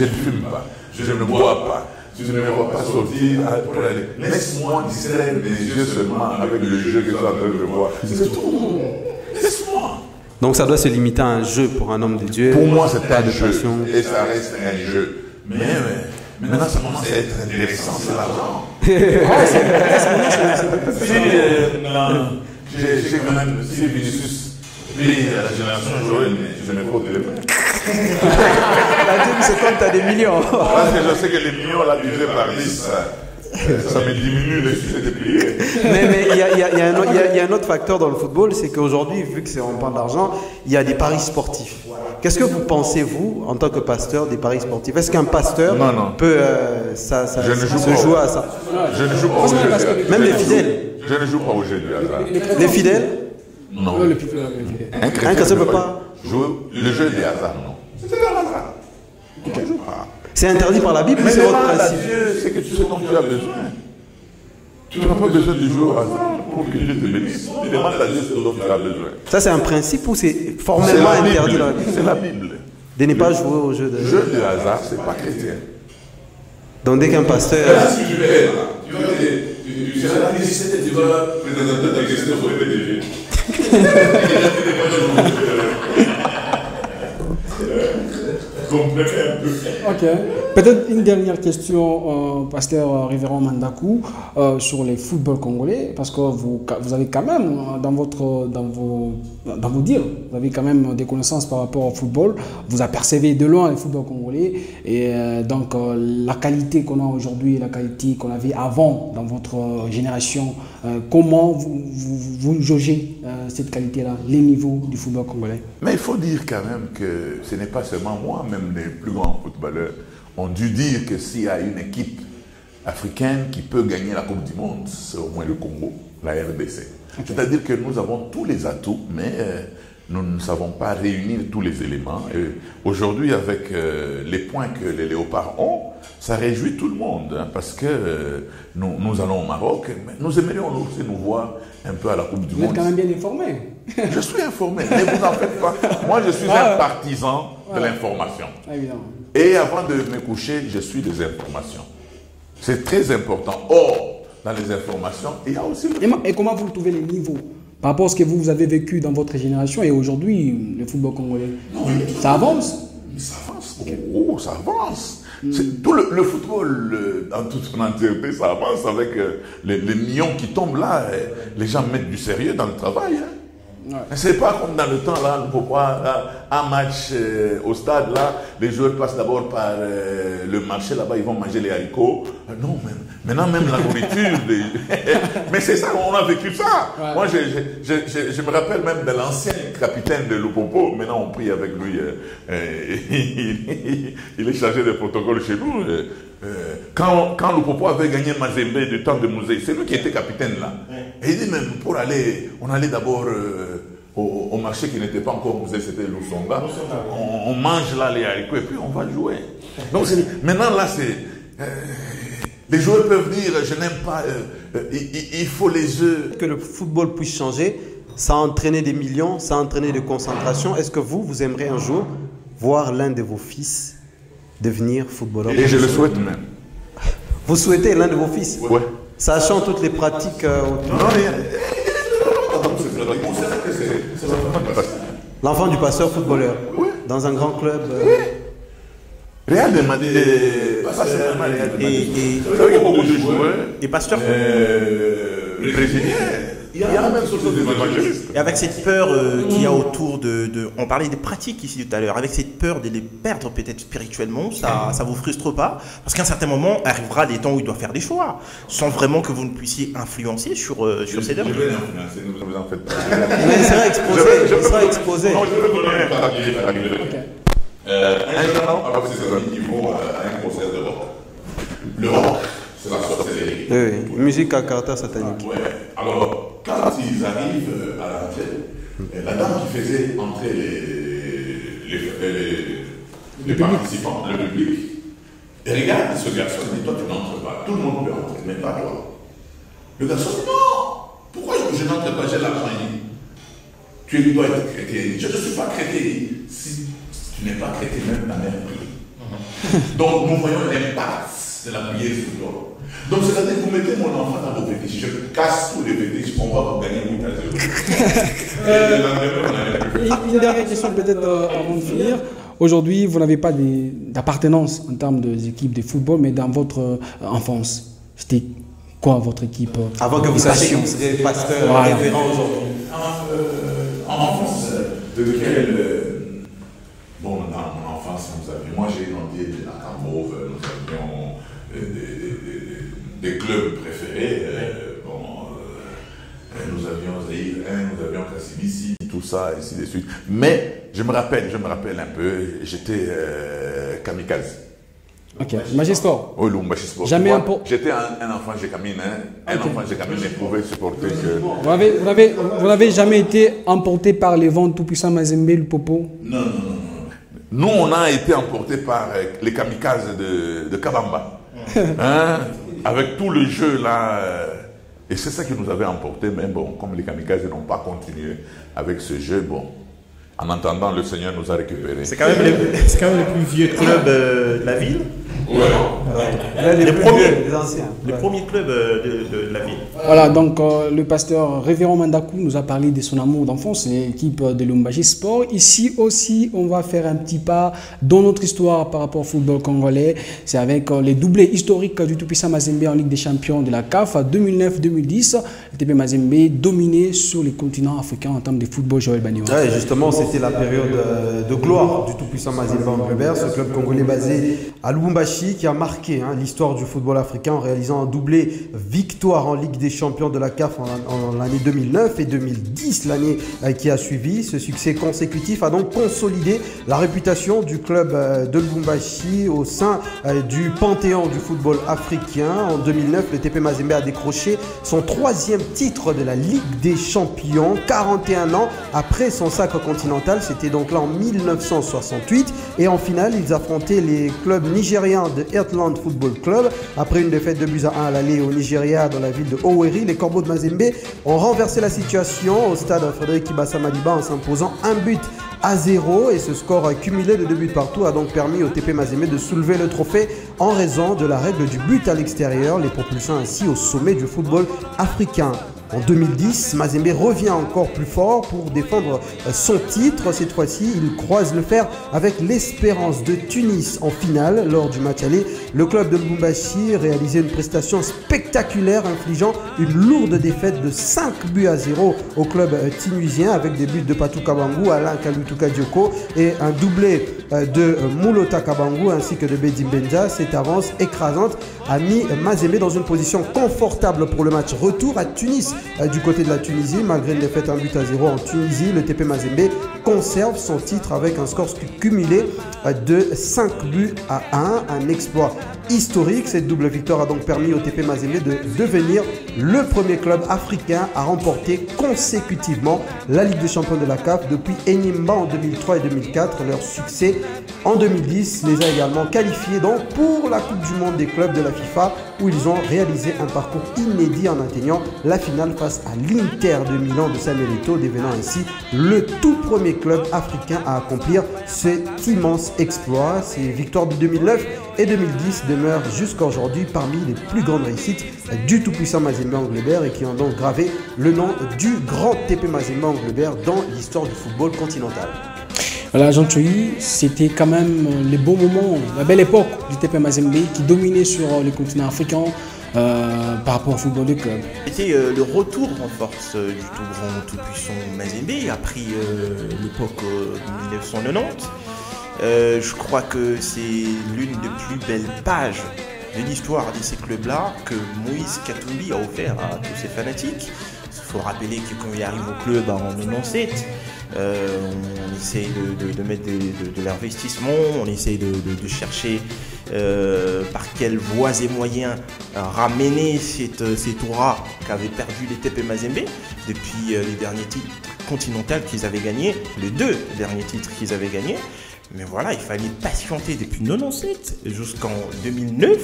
ne fume pas, je ne bois pas, je ne me vois pas sortir pour aller. Laisse-moi distraire mes yeux seulement avec le jeu que je suis en train de voir. C'est tout. Laisse-moi. Donc, ça doit se limiter à un jeu pour un homme de Dieu. Pour moi, c'est pas un de jeu. passion. Et ça reste un jeu. Mais maintenant, ça commence à être intéressant, c'est l'argent. J'ai quand même, si Vinicius plie à la génération Joël, mais je ne frotte les mains. La dîme, c'est comme tu as des millions. Parce que je sais que les millions, là, divisé par 10, ça me diminue le succès de plier. Mais il y a un autre facteur dans le football, c'est qu'aujourd'hui, vu qu'on parle d'argent, il y a des paris sportifs. Qu'est-ce que vous pensez, vous, en tant que pasteur, des paris sportifs? Est-ce qu'un pasteur peut se jouer à ça? Je ne joue pas au jeu. Même les fidèles? Je ne joue pas au jeu du hasard. Les fidèles? Non. Un chrétien ne peut pas jouer le jeu du hasard, non. C'est un hasard. Je ne joue pas. C'est interdit par la Bible, mais c'est votre principe? C'est que tu sais dont tu as besoin. Tu n'as pas besoin de jouer au hasard pour que Dieu te bénisse. Tu demandes à Dieu ce dont tu as besoin. Ça, c'est un principe ou c'est formellement interdit dans la Bible? C'est la Bible. De ne pas jouer au jeu de... Le jeu de hasard, c'est pas chrétien. Donc dès qu'un pasteur... Si tu veux, tu seras là, tu vas présenter ta question sur les PDG. Comprenez un peu. Ok. Peut-être une dernière question, pasteur Révérend Mandakou, sur les footballs congolais, parce que vous avez quand même, dans vos dires, vous avez quand même des connaissances par rapport au football. Vous apercevez de loin le football congolais. Et donc, la qualité qu'on a aujourd'hui et la qualité qu'on avait avant dans votre génération, comment vous jaugez cette qualité-là, les niveaux du football congolais? Mais il faut dire quand même que ce n'est pas seulement moi, même les plus grands footballeurs ont dû dire que s'il y a une équipe africaine qui peut gagner la Coupe du Monde, c'est au moins le Congo, la RDC. Okay. C'est-à-dire que nous avons tous les atouts, mais nous ne savons pas réunir tous les éléments. Aujourd'hui, avec les points que les Léopards ont, ça réjouit tout le monde, hein, parce que nous allons au Maroc, mais nous aimerions aussi nous voir un peu à la Coupe du Monde. Vous êtes quand même bien informé. Je suis informé, mais vous n'en faites pas. Moi, je suis un partisan de l'information. Évidemment. Et avant de me coucher, je suis des informations. C'est très important. Or, dans les informations, il y a aussi... Et comment vous trouvez les niveaux par rapport à ce que vous avez vécu dans votre génération et aujourd'hui, le football congolais? Ça avance? Ça avance. Oh, ça avance. Tout le football, dans toute son entièreté, ça avance avec les millions qui tombent là. Les gens mettent du sérieux dans le travail. Hein. Ouais. C'est pas comme dans le temps là, un match au stade là, les joueurs passent d'abord par le marché là-bas, ils vont manger les haricots. Non, maintenant même la nourriture. Mais c'est ça, on a vécu ça. Ouais. Moi, je me rappelle même de l'ancien capitaine de Lupopo. Maintenant, on prie avec lui. Il est chargé de protocole chez nous. Quand Lupopo avait gagné Mazembe du temps de Musée, c'est lui qui était capitaine là. Et il dit même pour aller, on allait d'abord au marché qui n'était pas encore Musée, c'était Lusonga. On mange là les haricots et puis on va jouer. Donc maintenant, là, c'est... les joueurs peuvent dire, je n'aime pas, il faut les œufs. Que le football puisse changer, ça a entraîné des millions, ça a entraîné des concentrations. Est-ce que vous aimeriez un jour voir l'un de vos fils devenir footballeur? Et je le souhaite même. Vous souhaitez l'un de vos fils? Ouais. Sachant toutes les pratiques autour. Non, mais... L'enfant du passeur footballeur. Oui. Dans un grand club. Real de Madrid. Et Pasteur, Brésilien. Il y a même sorte d'évangéliste. et avec cette peur qu'il y a autour on parlait des pratiques ici tout à l'heure, avec cette peur de les perdre peut-être spirituellement, ça vous frustre pas? Parce qu'à un certain moment, arrivera des temps où il doit faire des choix, sans vraiment que vous ne puissiez influencer sur ces derniers. Je vais influencer, ne vous en faites pas. Mais il sera exposé. Il sera exposé. Non, je vais donner un papier. Un an, avec ses amis qui vont à un concert de rock. Le rock, c'est la sorcellerie. Oui, musique à caractère satanique. Ouais. Alors, quand ils arrivent à la fête, la dame qui faisait entrer les participants, le public, elle regarde ce garçon et dit, toi tu n'entres pas, tout le monde peut entrer, mais pas toi. Le garçon dit, non, pourquoi je n'entre pas, j'ai l'argent? Tu dois être chrétien. Je ne suis pas chrétien. Si tu n'es pas chrétien, même ta mère prie. Donc nous voyons l'impact de la prière sur toi. Donc c'est-à-dire que vous mettez mon enfant dans vos fétiches, je casse tous les fétiches, on va vous gagner 8 à 0. Une dernière question peut-être avant de finir. Aujourd'hui, vous n'avez pas d'appartenance en termes d'équipe de football, mais dans votre enfance, c'était quoi votre équipe? Avant que vous sachiez que vous serez pasteur révérend aujourd'hui. En enfance, de quel... Bon, dans mon enfance, moi j'ai grandi à Camauve, nous avions des clubs préférés. Nous avions Zaïre 1, nous avions Kassimissi, tout ça, et ainsi de suite. Mais je me rappelle un peu, j'étais kamikaze. Ok, Magisport. Oui, le Magisport. Jamais j'étais un enfant Gécamine, un enfant Gécamine, mais pouvait supporter que... Vous n'avez jamais été emporté par les vents tout-puissants Mazembe, le Popo? Non. Nous, on a été emportés par les kamikazes de Kabamba. Hein? Avec tout le jeu là. Et c'est ça qui nous avait emportés. Mais bon, comme les kamikazes n'ont pas continué avec ce jeu, bon, en attendant, le Seigneur nous a récupérés. C'est quand même le plus vieux club de la ville. Ouais. Les premiers clubs de la ville. Voilà, donc le pasteur Révérend Mandakou nous a parlé de son amour d'enfance, c'est l'équipe de Lumbashi Sport. Ici aussi, on va faire un petit pas dans notre histoire par rapport au football congolais. C'est avec les doublés historiques du tout-puissant Mazembe en Ligue des Champions de la CAF 2009-2010. Le TP Mazembe dominé sur les continents africains en termes de football. Joël Baniwa. Ouais, justement, c'était la période de gloire du tout-puissant Mazembe en Angleterre, ce club congolais basé à Lubumbashi qui a marqué l'histoire du football africain en réalisant un doublé victoire en Ligue des Champions de la CAF en l'année 2009 et 2010, l'année qui a suivi. Ce succès consécutif a donc consolidé la réputation du club de Lubumbashi au sein du panthéon du football africain. En 2009, le TP Mazembe a décroché son 3e titre de la Ligue des Champions, 41 ans après son sacre continental. C'était donc là en 1968. Et en finale, ils affrontaient les clubs nigériens de Heartland Football Club. Après une défaite de buts à 1 à l'aller au Nigeria dans la ville de Owerri, les Corbeaux de Mazembe ont renversé la situation au stade Frédéric Kibasa Maliba en s'imposant 1-0 et ce score cumulé de 2 buts partout a donc permis au TP Mazembe de soulever le trophée en raison de la règle du but à l'extérieur, les propulsant ainsi au sommet du football africain. En 2010, Mazembe revient encore plus fort pour défendre son titre. Cette fois-ci, il croise le fer avec l'Espérance de Tunis en finale. Lors du match aller, le club de Lubumbashi réalisait une prestation spectaculaire, infligeant une lourde défaite de 5-0 au club tunisien avec des buts de Patou Kabangou, Alain Kalutuka Dioko et un doublé de Moulota Kabangou ainsi que de Bedim Benza. Cette avance écrasante a mis Mazembe dans une position confortable pour le match retour à Tunis. Du côté de la Tunisie, malgré une défaite 1-0 en Tunisie, le TP Mazembe conserve son titre avec un score cumulé de 5-1, un exploit historique. Cette double victoire a donc permis au TP Mazembe de devenir le premier club africain à remporter consécutivement la Ligue des champions de la CAF depuis Enyimba en 2003 et 2004. Leur succès en 2010 les a également qualifiés donc pour la Coupe du monde des clubs de la FIFA, où ils ont réalisé un parcours inédit en atteignant la finale face à l'Inter de Milan de Samuel Eto'o, devenant ainsi le tout premier club africain à accomplir cet immense exploit. Ces victoires de 2009 et 2010 demeurent jusqu'à aujourd'hui parmi les plus grandes réussites du tout-puissant Mazembe Anglebert et qui ont donc gravé le nom du grand TP Mazembe Anglebert dans l'histoire du football continental. Voilà, Jean Tchoyi, c'était quand même les bons moments, la belle époque du TP Mazembe qui dominait sur le continent africain par rapport au football de club. C'était le retour en force du tout grand, tout puissant Mazembe après l'époque 1990. Je crois que c'est l'une des plus belles pages de l'histoire de ces clubs-là que Moïse Katumbi a offert à tous ses fanatiques. Il faut rappeler que quand il arrive au club en 1997, on essaye de mettre de l'investissement, on essaye de chercher par quelles voies et moyens ramener cette aura qu'avaient perdu les TP Mazembe depuis les derniers titres continentaux qu'ils avaient gagnés, les 2 derniers titres qu'ils avaient gagnés. Mais voilà, il fallait patienter depuis 1997 jusqu'en 2009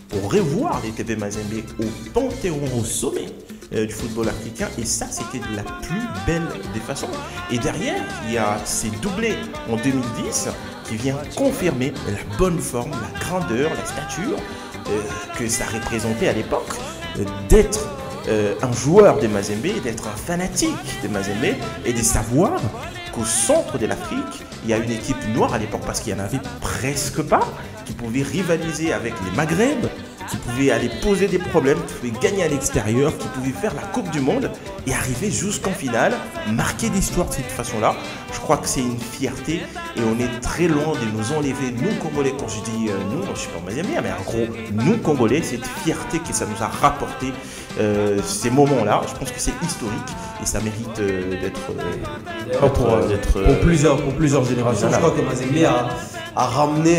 pour revoir les TP Mazembe au panthéon, au sommet du football africain, et ça c'était de la plus belle des façons. Et derrière il y a ces doublés en 2010 qui vient confirmer la bonne forme, la grandeur, la stature que ça représentait à l'époque, d'être un joueur des Mazembe, d'être un fanatique des Mazembe et de savoir qu'au centre de l'Afrique il y a une équipe noire à l'époque, parce qu'il n'y en avait presque pas, qui pouvait rivaliser avec les Maghreb, qui pouvait aller poser des problèmes, qui pouvait gagner à l'extérieur, qui pouvait faire la Coupe du Monde et arriver jusqu'en finale, marquer l'histoire de cette façon-là. Je crois que c'est une fierté et on est très loin de nous enlever, nous Congolais, quand je dis nous, je ne suis pas Mazembe, mais en gros, nous Congolais, cette fierté que ça nous a rapporté ces moments-là. Je pense que c'est historique et ça mérite d'être pour plusieurs générations. Je crois que Mazembe a ramené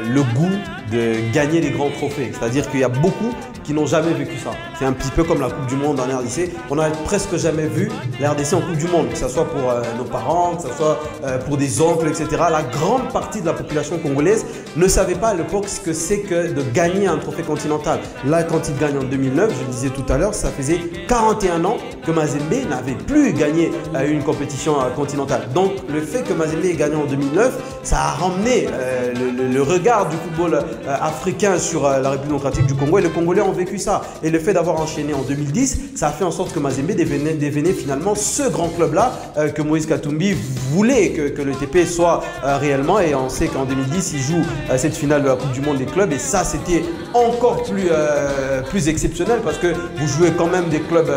le goût de gagner des grands trophées. C'est-à-dire qu'il y a beaucoup qui n'ont jamais vécu ça. C'est un petit peu comme la Coupe du Monde en RDC. On n'a presque jamais vu la RDC en Coupe du Monde, que ce soit pour nos parents, que ce soit pour des oncles, etc. La grande partie de la population congolaise ne savait pas à l'époque ce que c'est que de gagner un trophée continental. Là, quand il gagne en 2009, je le disais tout à l'heure, ça faisait 41 ans que Mazembe n'avait plus gagné une compétition continentale. Donc, le fait que Mazembe ait gagné en 2009, ça a ramené le regard du football africain sur la République démocratique du Congo, et les Congolais ont vécu ça. Et le fait d'avoir enchaîné en 2010, ça a fait en sorte que Mazembe devenait finalement ce grand club-là que Moïse Katumbi voulait que le TP soit réellement. Et on sait qu'en 2010, il joue cette finale de la Coupe du Monde des clubs, et ça, c'était encore plus exceptionnel, parce que vous jouez quand même des clubs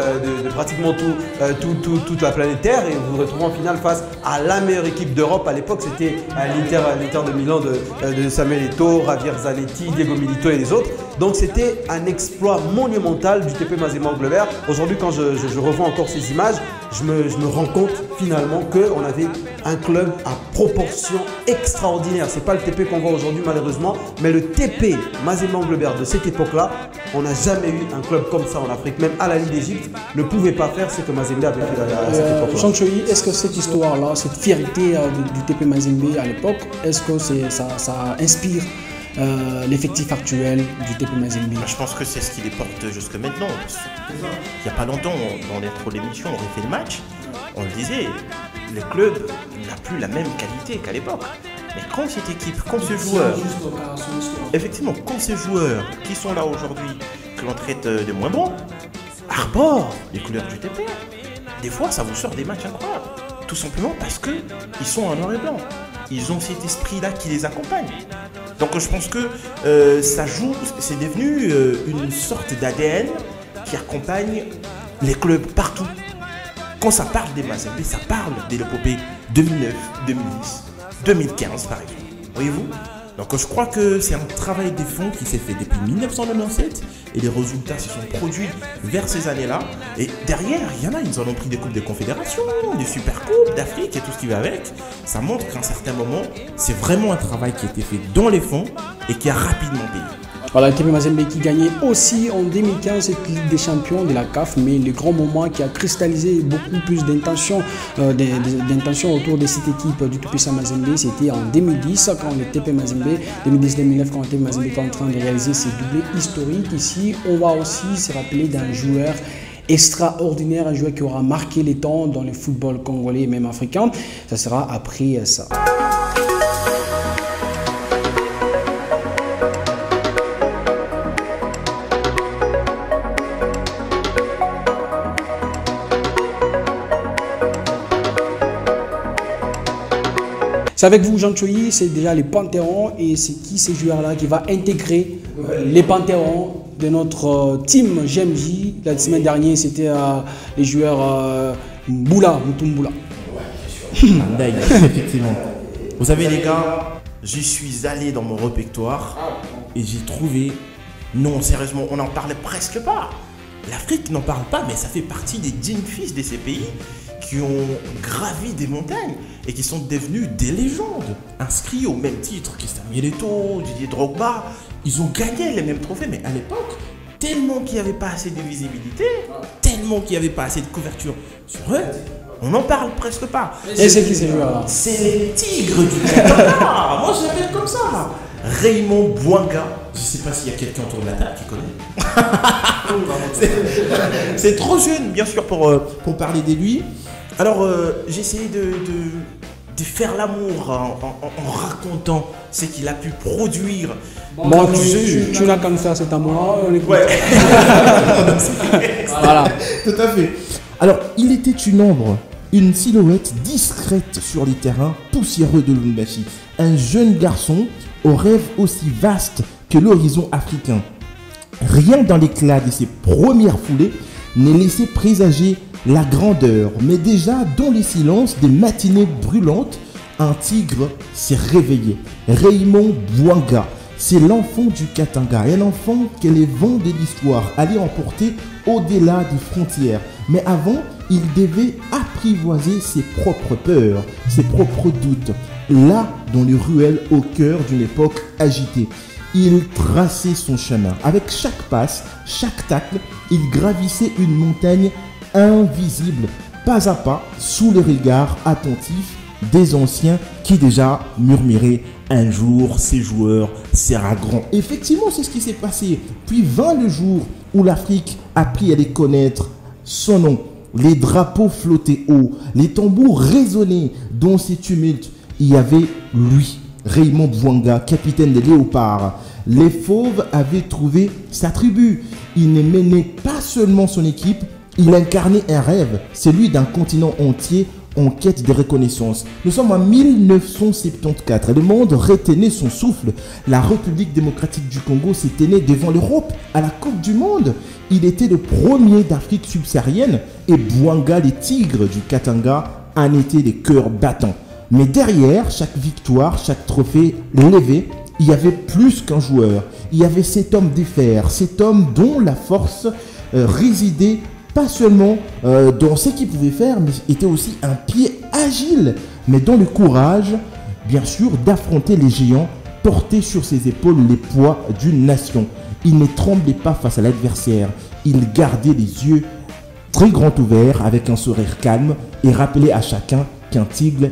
de pratiquement toute la planète Terre, et vous vous retrouvez en finale face à la meilleure équipe d'Europe. À l'époque, c'était l'Inter de Milan de Samuel Eto'o, Javier Zanetti, Diego Milito et les autres. Donc c'était un exploit monumental du TP Mazembe Anglebert. Aujourd'hui, quand je revois encore ces images, je me rends compte finalement qu'on avait un club à proportion extraordinaire. C'est pas le TP qu'on voit aujourd'hui malheureusement, mais le TP Mazembe Anglebert de cette époque-là, on n'a jamais eu un club comme ça en Afrique. Même Al Ahly d'Égypte ne pouvait pas faire ce que Mazembe avait fait à cette époque-là. Jean Tchoyi, est-ce que cette histoire-là, cette fierté du TP Mazembe à l'époque, est-ce que ça inspire l'effectif actuel du TP Mazembe? Je pense que c'est ce qui les porte jusque maintenant. Il n'y a pas longtemps, dans l'intro de l'émission, on refait le match, on le disait, le club n'a plus la même qualité qu'à l'époque. Mais quand cette équipe, quand ce joueur, effectivement, quand ces joueurs qui sont là aujourd'hui, que l'on traite de moins bons, arborent les couleurs du TP, des fois ça vous sort des matchs incroyables. Tout simplement parce qu'ils sont en noir et blanc. Ils ont cet esprit-là qui les accompagne. Donc je pense que ça joue, c'est devenu une sorte d'ADN qui accompagne les clubs partout. Quand ça parle des Mazembe, ça parle de l'épopée 2009, 2010, 2015 par exemple. Voyez-vous? Donc je crois que c'est un travail de fond qui s'est fait depuis 1997 et les résultats se sont produits vers ces années-là. Et derrière, il y en a, ils en ont pris des coupes de confédération, des super coupes d'Afrique et tout ce qui va avec. Ça montre qu'à un certain moment, c'est vraiment un travail qui a été fait dans les fonds et qui a rapidement payé. Voilà, le TP Mazembe qui gagnait aussi en 2015 cette Ligue des Champions de la CAF, mais le grand moment qui a cristallisé beaucoup plus d'intentions autour de cette équipe du TP Mazembe, c'était en 2010 quand le TP Mazembe, 2010-2009 quand le TP Mazembe était en train de réaliser ses doublés historiques. Ici, on va aussi se rappeler d'un joueur extraordinaire, un joueur qui aura marqué les temps dans le football congolais et même africain. Ça sera après ça. C'est avec vous, Jean Tchoyi, c'est déjà les Panthéons et c'est qui ces joueurs-là qui va intégrer les Panthéons de notre team GMJ. La semaine dernière, c'était les joueurs Mutumboula. Effectivement. Vous savez les gars, j'y suis allé dans mon répertoire et j'ai trouvé, non sérieusement, on n'en parlait presque pas. L'Afrique n'en parle pas, mais ça fait partie des dignes fils de ces pays qui ont gravi des montagnes et qui sont devenus des légendes, inscrits au même titre que Samuel Eto'o, Didier Drogba. Ils ont gagné les mêmes trophées, mais à l'époque, tellement qu'il n'y avait pas assez de visibilité, tellement qu'il n'y avait pas assez de couverture sur eux, on n'en parle presque pas. Et c'est qui ces joueurs-là? C'est les Tigres du Katanga. Moi, je l'appelle comme ça. Raymond Bouanga. Je ne sais pas s'il y a quelqu'un autour de la table qui connaît. C'est trop jeune, bien sûr, pour parler de lui. Alors, j'ai essayé de faire l'amour en racontant ce qu'il a pu produire. Bon, tu n'as qu'à me faire cet amour. Ouais. Voilà. Tout à fait. Alors, il était une ombre, une silhouette discrète sur les terrains poussiéreux de Lubumbashi. Un jeune garçon au rêve aussi vaste que l'horizon africain. Rien dans l'éclat de ses premières foulées n'est laissé présager la grandeur, mais déjà dans les silences des matinées brûlantes, un tigre s'est réveillé. Raymond Bouanga, c'est l'enfant du Katanga, un enfant que les vents de l'histoire allaient emporter au-delà des frontières. Mais avant, il devait apprivoiser ses propres peurs, ses propres doutes, là dans les ruelles au cœur d'une époque agitée. Il traçait son chemin. Avec chaque passe, chaque tacle, il gravissait une montagne invisible, pas à pas, sous les regards attentifs des anciens qui déjà murmuraient « Un jour, ces joueurs sera grand ». Effectivement, c'est ce qui s'est passé. Puis vint le jour où l'Afrique a appris à les connaître. Son nom, les drapeaux flottaient haut, les tambours résonnaient dans ces tumultes. Il y avait lui, Raymond Bouanga, capitaine des Léopards. Les Fauves avaient trouvé sa tribu. Il ne menait pas seulement son équipe, il incarnait un rêve, celui d'un continent entier en quête de reconnaissance. Nous sommes en 1974 et le monde retenait son souffle. La République démocratique du Congo s'est tenue devant l'Europe à la Coupe du Monde. Il était le premier d'Afrique subsaharienne et Bouanga, les Tigres du Katanga, en étaient les cœurs battants. Mais derrière chaque victoire, chaque trophée levé, il y avait plus qu'un joueur. Il y avait cet homme de fer, cet homme dont la force résidait pas seulement dans ce qu'il pouvait faire, mais était aussi un pied agile, mais dans le courage, bien sûr, d'affronter les géants, porter sur ses épaules les poids d'une nation. Il ne tremblait pas face à l'adversaire. Il gardait les yeux très grands ouverts avec un sourire calme et rappelait à chacun qu'un tigre,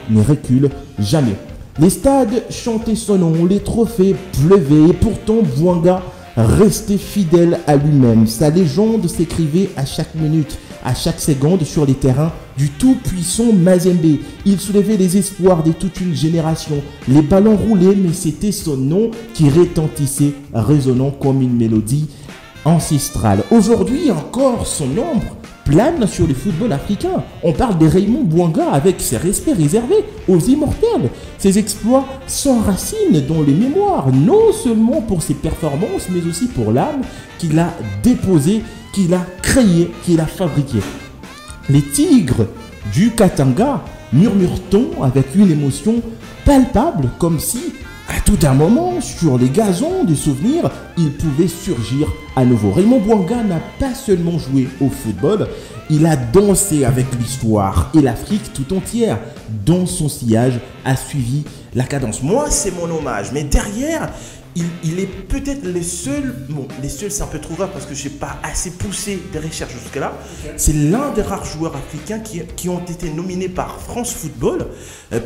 ne recule jamais. Les stades chantaient son nom, les trophées pleuvaient et pourtant Bouanga restait fidèle à lui-même. Sa légende s'écrivait à chaque minute, à chaque seconde sur les terrains du tout-puissant Mazembe. Il soulevait les espoirs de toute une génération. Les ballons roulaient, mais c'était son nom qui retentissait, résonnant comme une mélodie ancestrale. Aujourd'hui encore, son ombre plane sur le football africain. On parle de Raymond Bouanga avec ses respects réservés aux immortels. Ses exploits s'enracinent dans les mémoires, non seulement pour ses performances, mais aussi pour l'âme qu'il a déposée, qu'il a créée, qu'il a fabriquée. Les Tigres du Katanga, murmure-t-on avec une émotion palpable, comme si un à tout un moment, sur les gazons des souvenirs, il pouvait surgir à nouveau. Raymond Bouanga n'a pas seulement joué au football, il a dansé avec l'histoire et l'Afrique tout entière, dont son sillage a suivi la cadence. Moi, c'est mon hommage, mais derrière, il est peut-être les seuls, bon, les seuls c'est un peu trop grave parce que je n'ai pas assez poussé des recherches jusque-là. C'est l'un des rares joueurs africains qui ont été nominés par France Football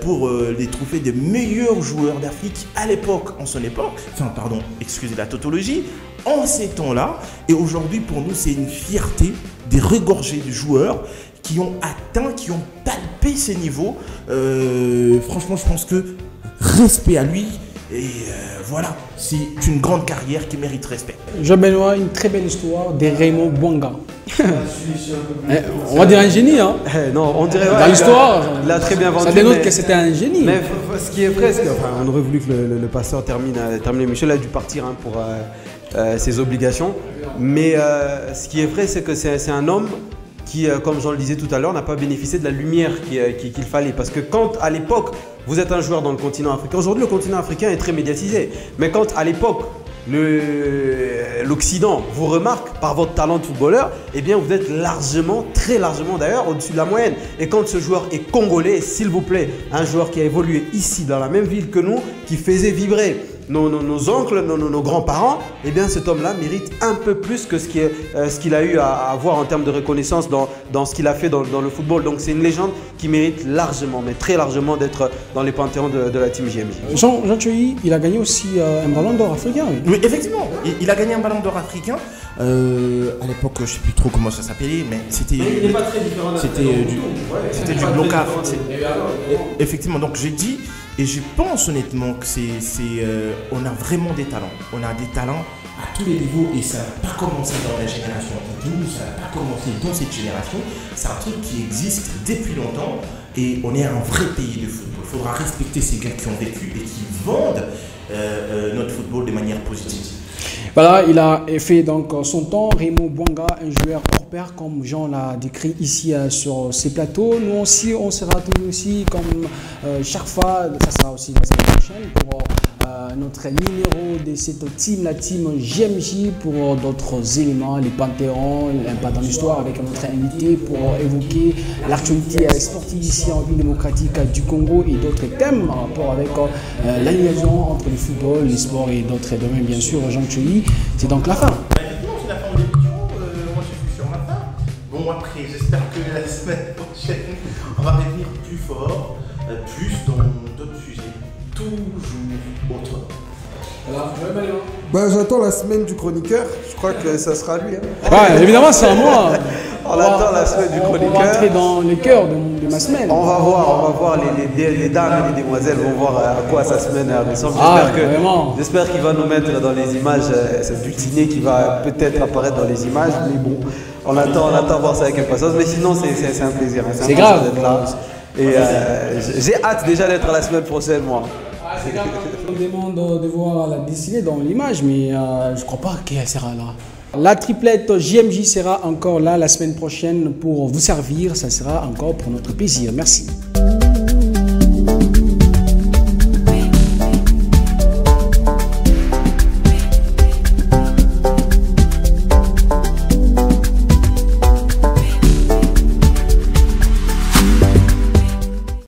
pour les trophées des meilleurs joueurs d'Afrique à l'époque, en son époque. Enfin, pardon, excusez la tautologie. En ces temps-là, et aujourd'hui pour nous c'est une fierté de regorger de joueurs qui ont atteint, qui ont palpé ces niveaux. Franchement, je pense que respect à lui. Et voilà, c'est une grande carrière qui mérite respect. Jean-Benoît, une très belle histoire de Raymond Bouanga. On va dire un génie, hein. Non, on dirait... Dans l'histoire, il a très bien vendu. Ça dénote que c'était un génie. Mais ce qui est vrai, c'est qu'on aurait voulu que le passeur termine l'émission. Il a dû partir hein, pour ses obligations. Mais ce qui est vrai, c'est que c'est un homme qui, comme Jean le disait tout à l'heure, n'a pas bénéficié de la lumière qu'il fallait. Parce que quand, à l'époque, vous êtes un joueur dans le continent africain, aujourd'hui le continent africain est très médiatisé, mais quand à l'époque, l'Occident vous remarque par votre talent de footballeur, eh bien vous êtes largement, très largement d'ailleurs, au-dessus de la moyenne. Et quand ce joueur est congolais, s'il vous plaît, un joueur qui a évolué ici, dans la même ville que nous, qui faisait vibrer nos oncles, nos grands-parents, eh bien cet homme-là mérite un peu plus que ce qu'il a eu à avoir en termes de reconnaissance dans ce qu'il a fait dans le football. Donc c'est une légende qui mérite largement, mais très largement d'être dans les panthéons de la team JMJ. Jean Tchoyi, il a gagné aussi un ballon d'or africain. Oui, effectivement, il a gagné un ballon d'or africain. À l'époque, je ne sais plus trop comment ça s'appelait, mais c'était... Il n'est pas très différent. C'était du blocage. Effectivement, donc j'ai dit... Et je pense honnêtement que on a vraiment des talents. On a des talents à tous les niveaux et ça n'a pas commencé dans la génération de nous, ça n'a pas commencé dans cette génération. C'est un truc qui existe depuis longtemps et on est un vrai pays de football. Il faudra respecter ces gars qui ont vécu et qui vendent notre football de manière positive. Voilà, il a fait donc son temps. Raymond Bouanga, un joueur hors pair, comme Jean l'a décrit ici sur ces plateaux. Nous aussi, on sera tous aussi comme chaque fois. Ça sera aussi la semaine prochaine pour notre numéro de cette team, la team JMJ, pour d'autres éléments, les panthéons, un pas dans l'histoire avec notre invité pour évoquer l'actualité sportive ici en République démocratique du Congo et d'autres thèmes en rapport avec la liaison entre le football, les sports et d'autres domaines, bien sûr. Jean Tchoyi, c'est donc la fin. Effectivement, c'est la fin de l'émission. Moi, je suis sur ma fin. Bon, après, j'espère que la semaine prochaine, on va revenir plus fort, plus dans d'autres sujets, toujours autrement. Bah, j'attends la semaine du chroniqueur. Je crois que ça sera lui. Hein. Ouais, évidemment, c'est à moi. On attend la semaine du chroniqueur. On va entrer dans le cœur de ma semaine. On va voir les dames et les demoiselles vont voir à quoi sa semaine ressemble. J'espère qu'il va nous mettre dans les images, cette butinée qui va peut-être apparaître dans les images, mais bon, on attend voir ça avec impatience. Mais sinon, c'est un plaisir. Hein. C'est grave d'être là. Et j'ai hâte déjà d'être la semaine prochaine, moi. On demande de voir la dessinée dans l'image, mais je ne crois pas qu'elle sera là. La triplette JMJ sera encore là la semaine prochaine pour vous servir. Ça sera encore pour notre plaisir. Merci.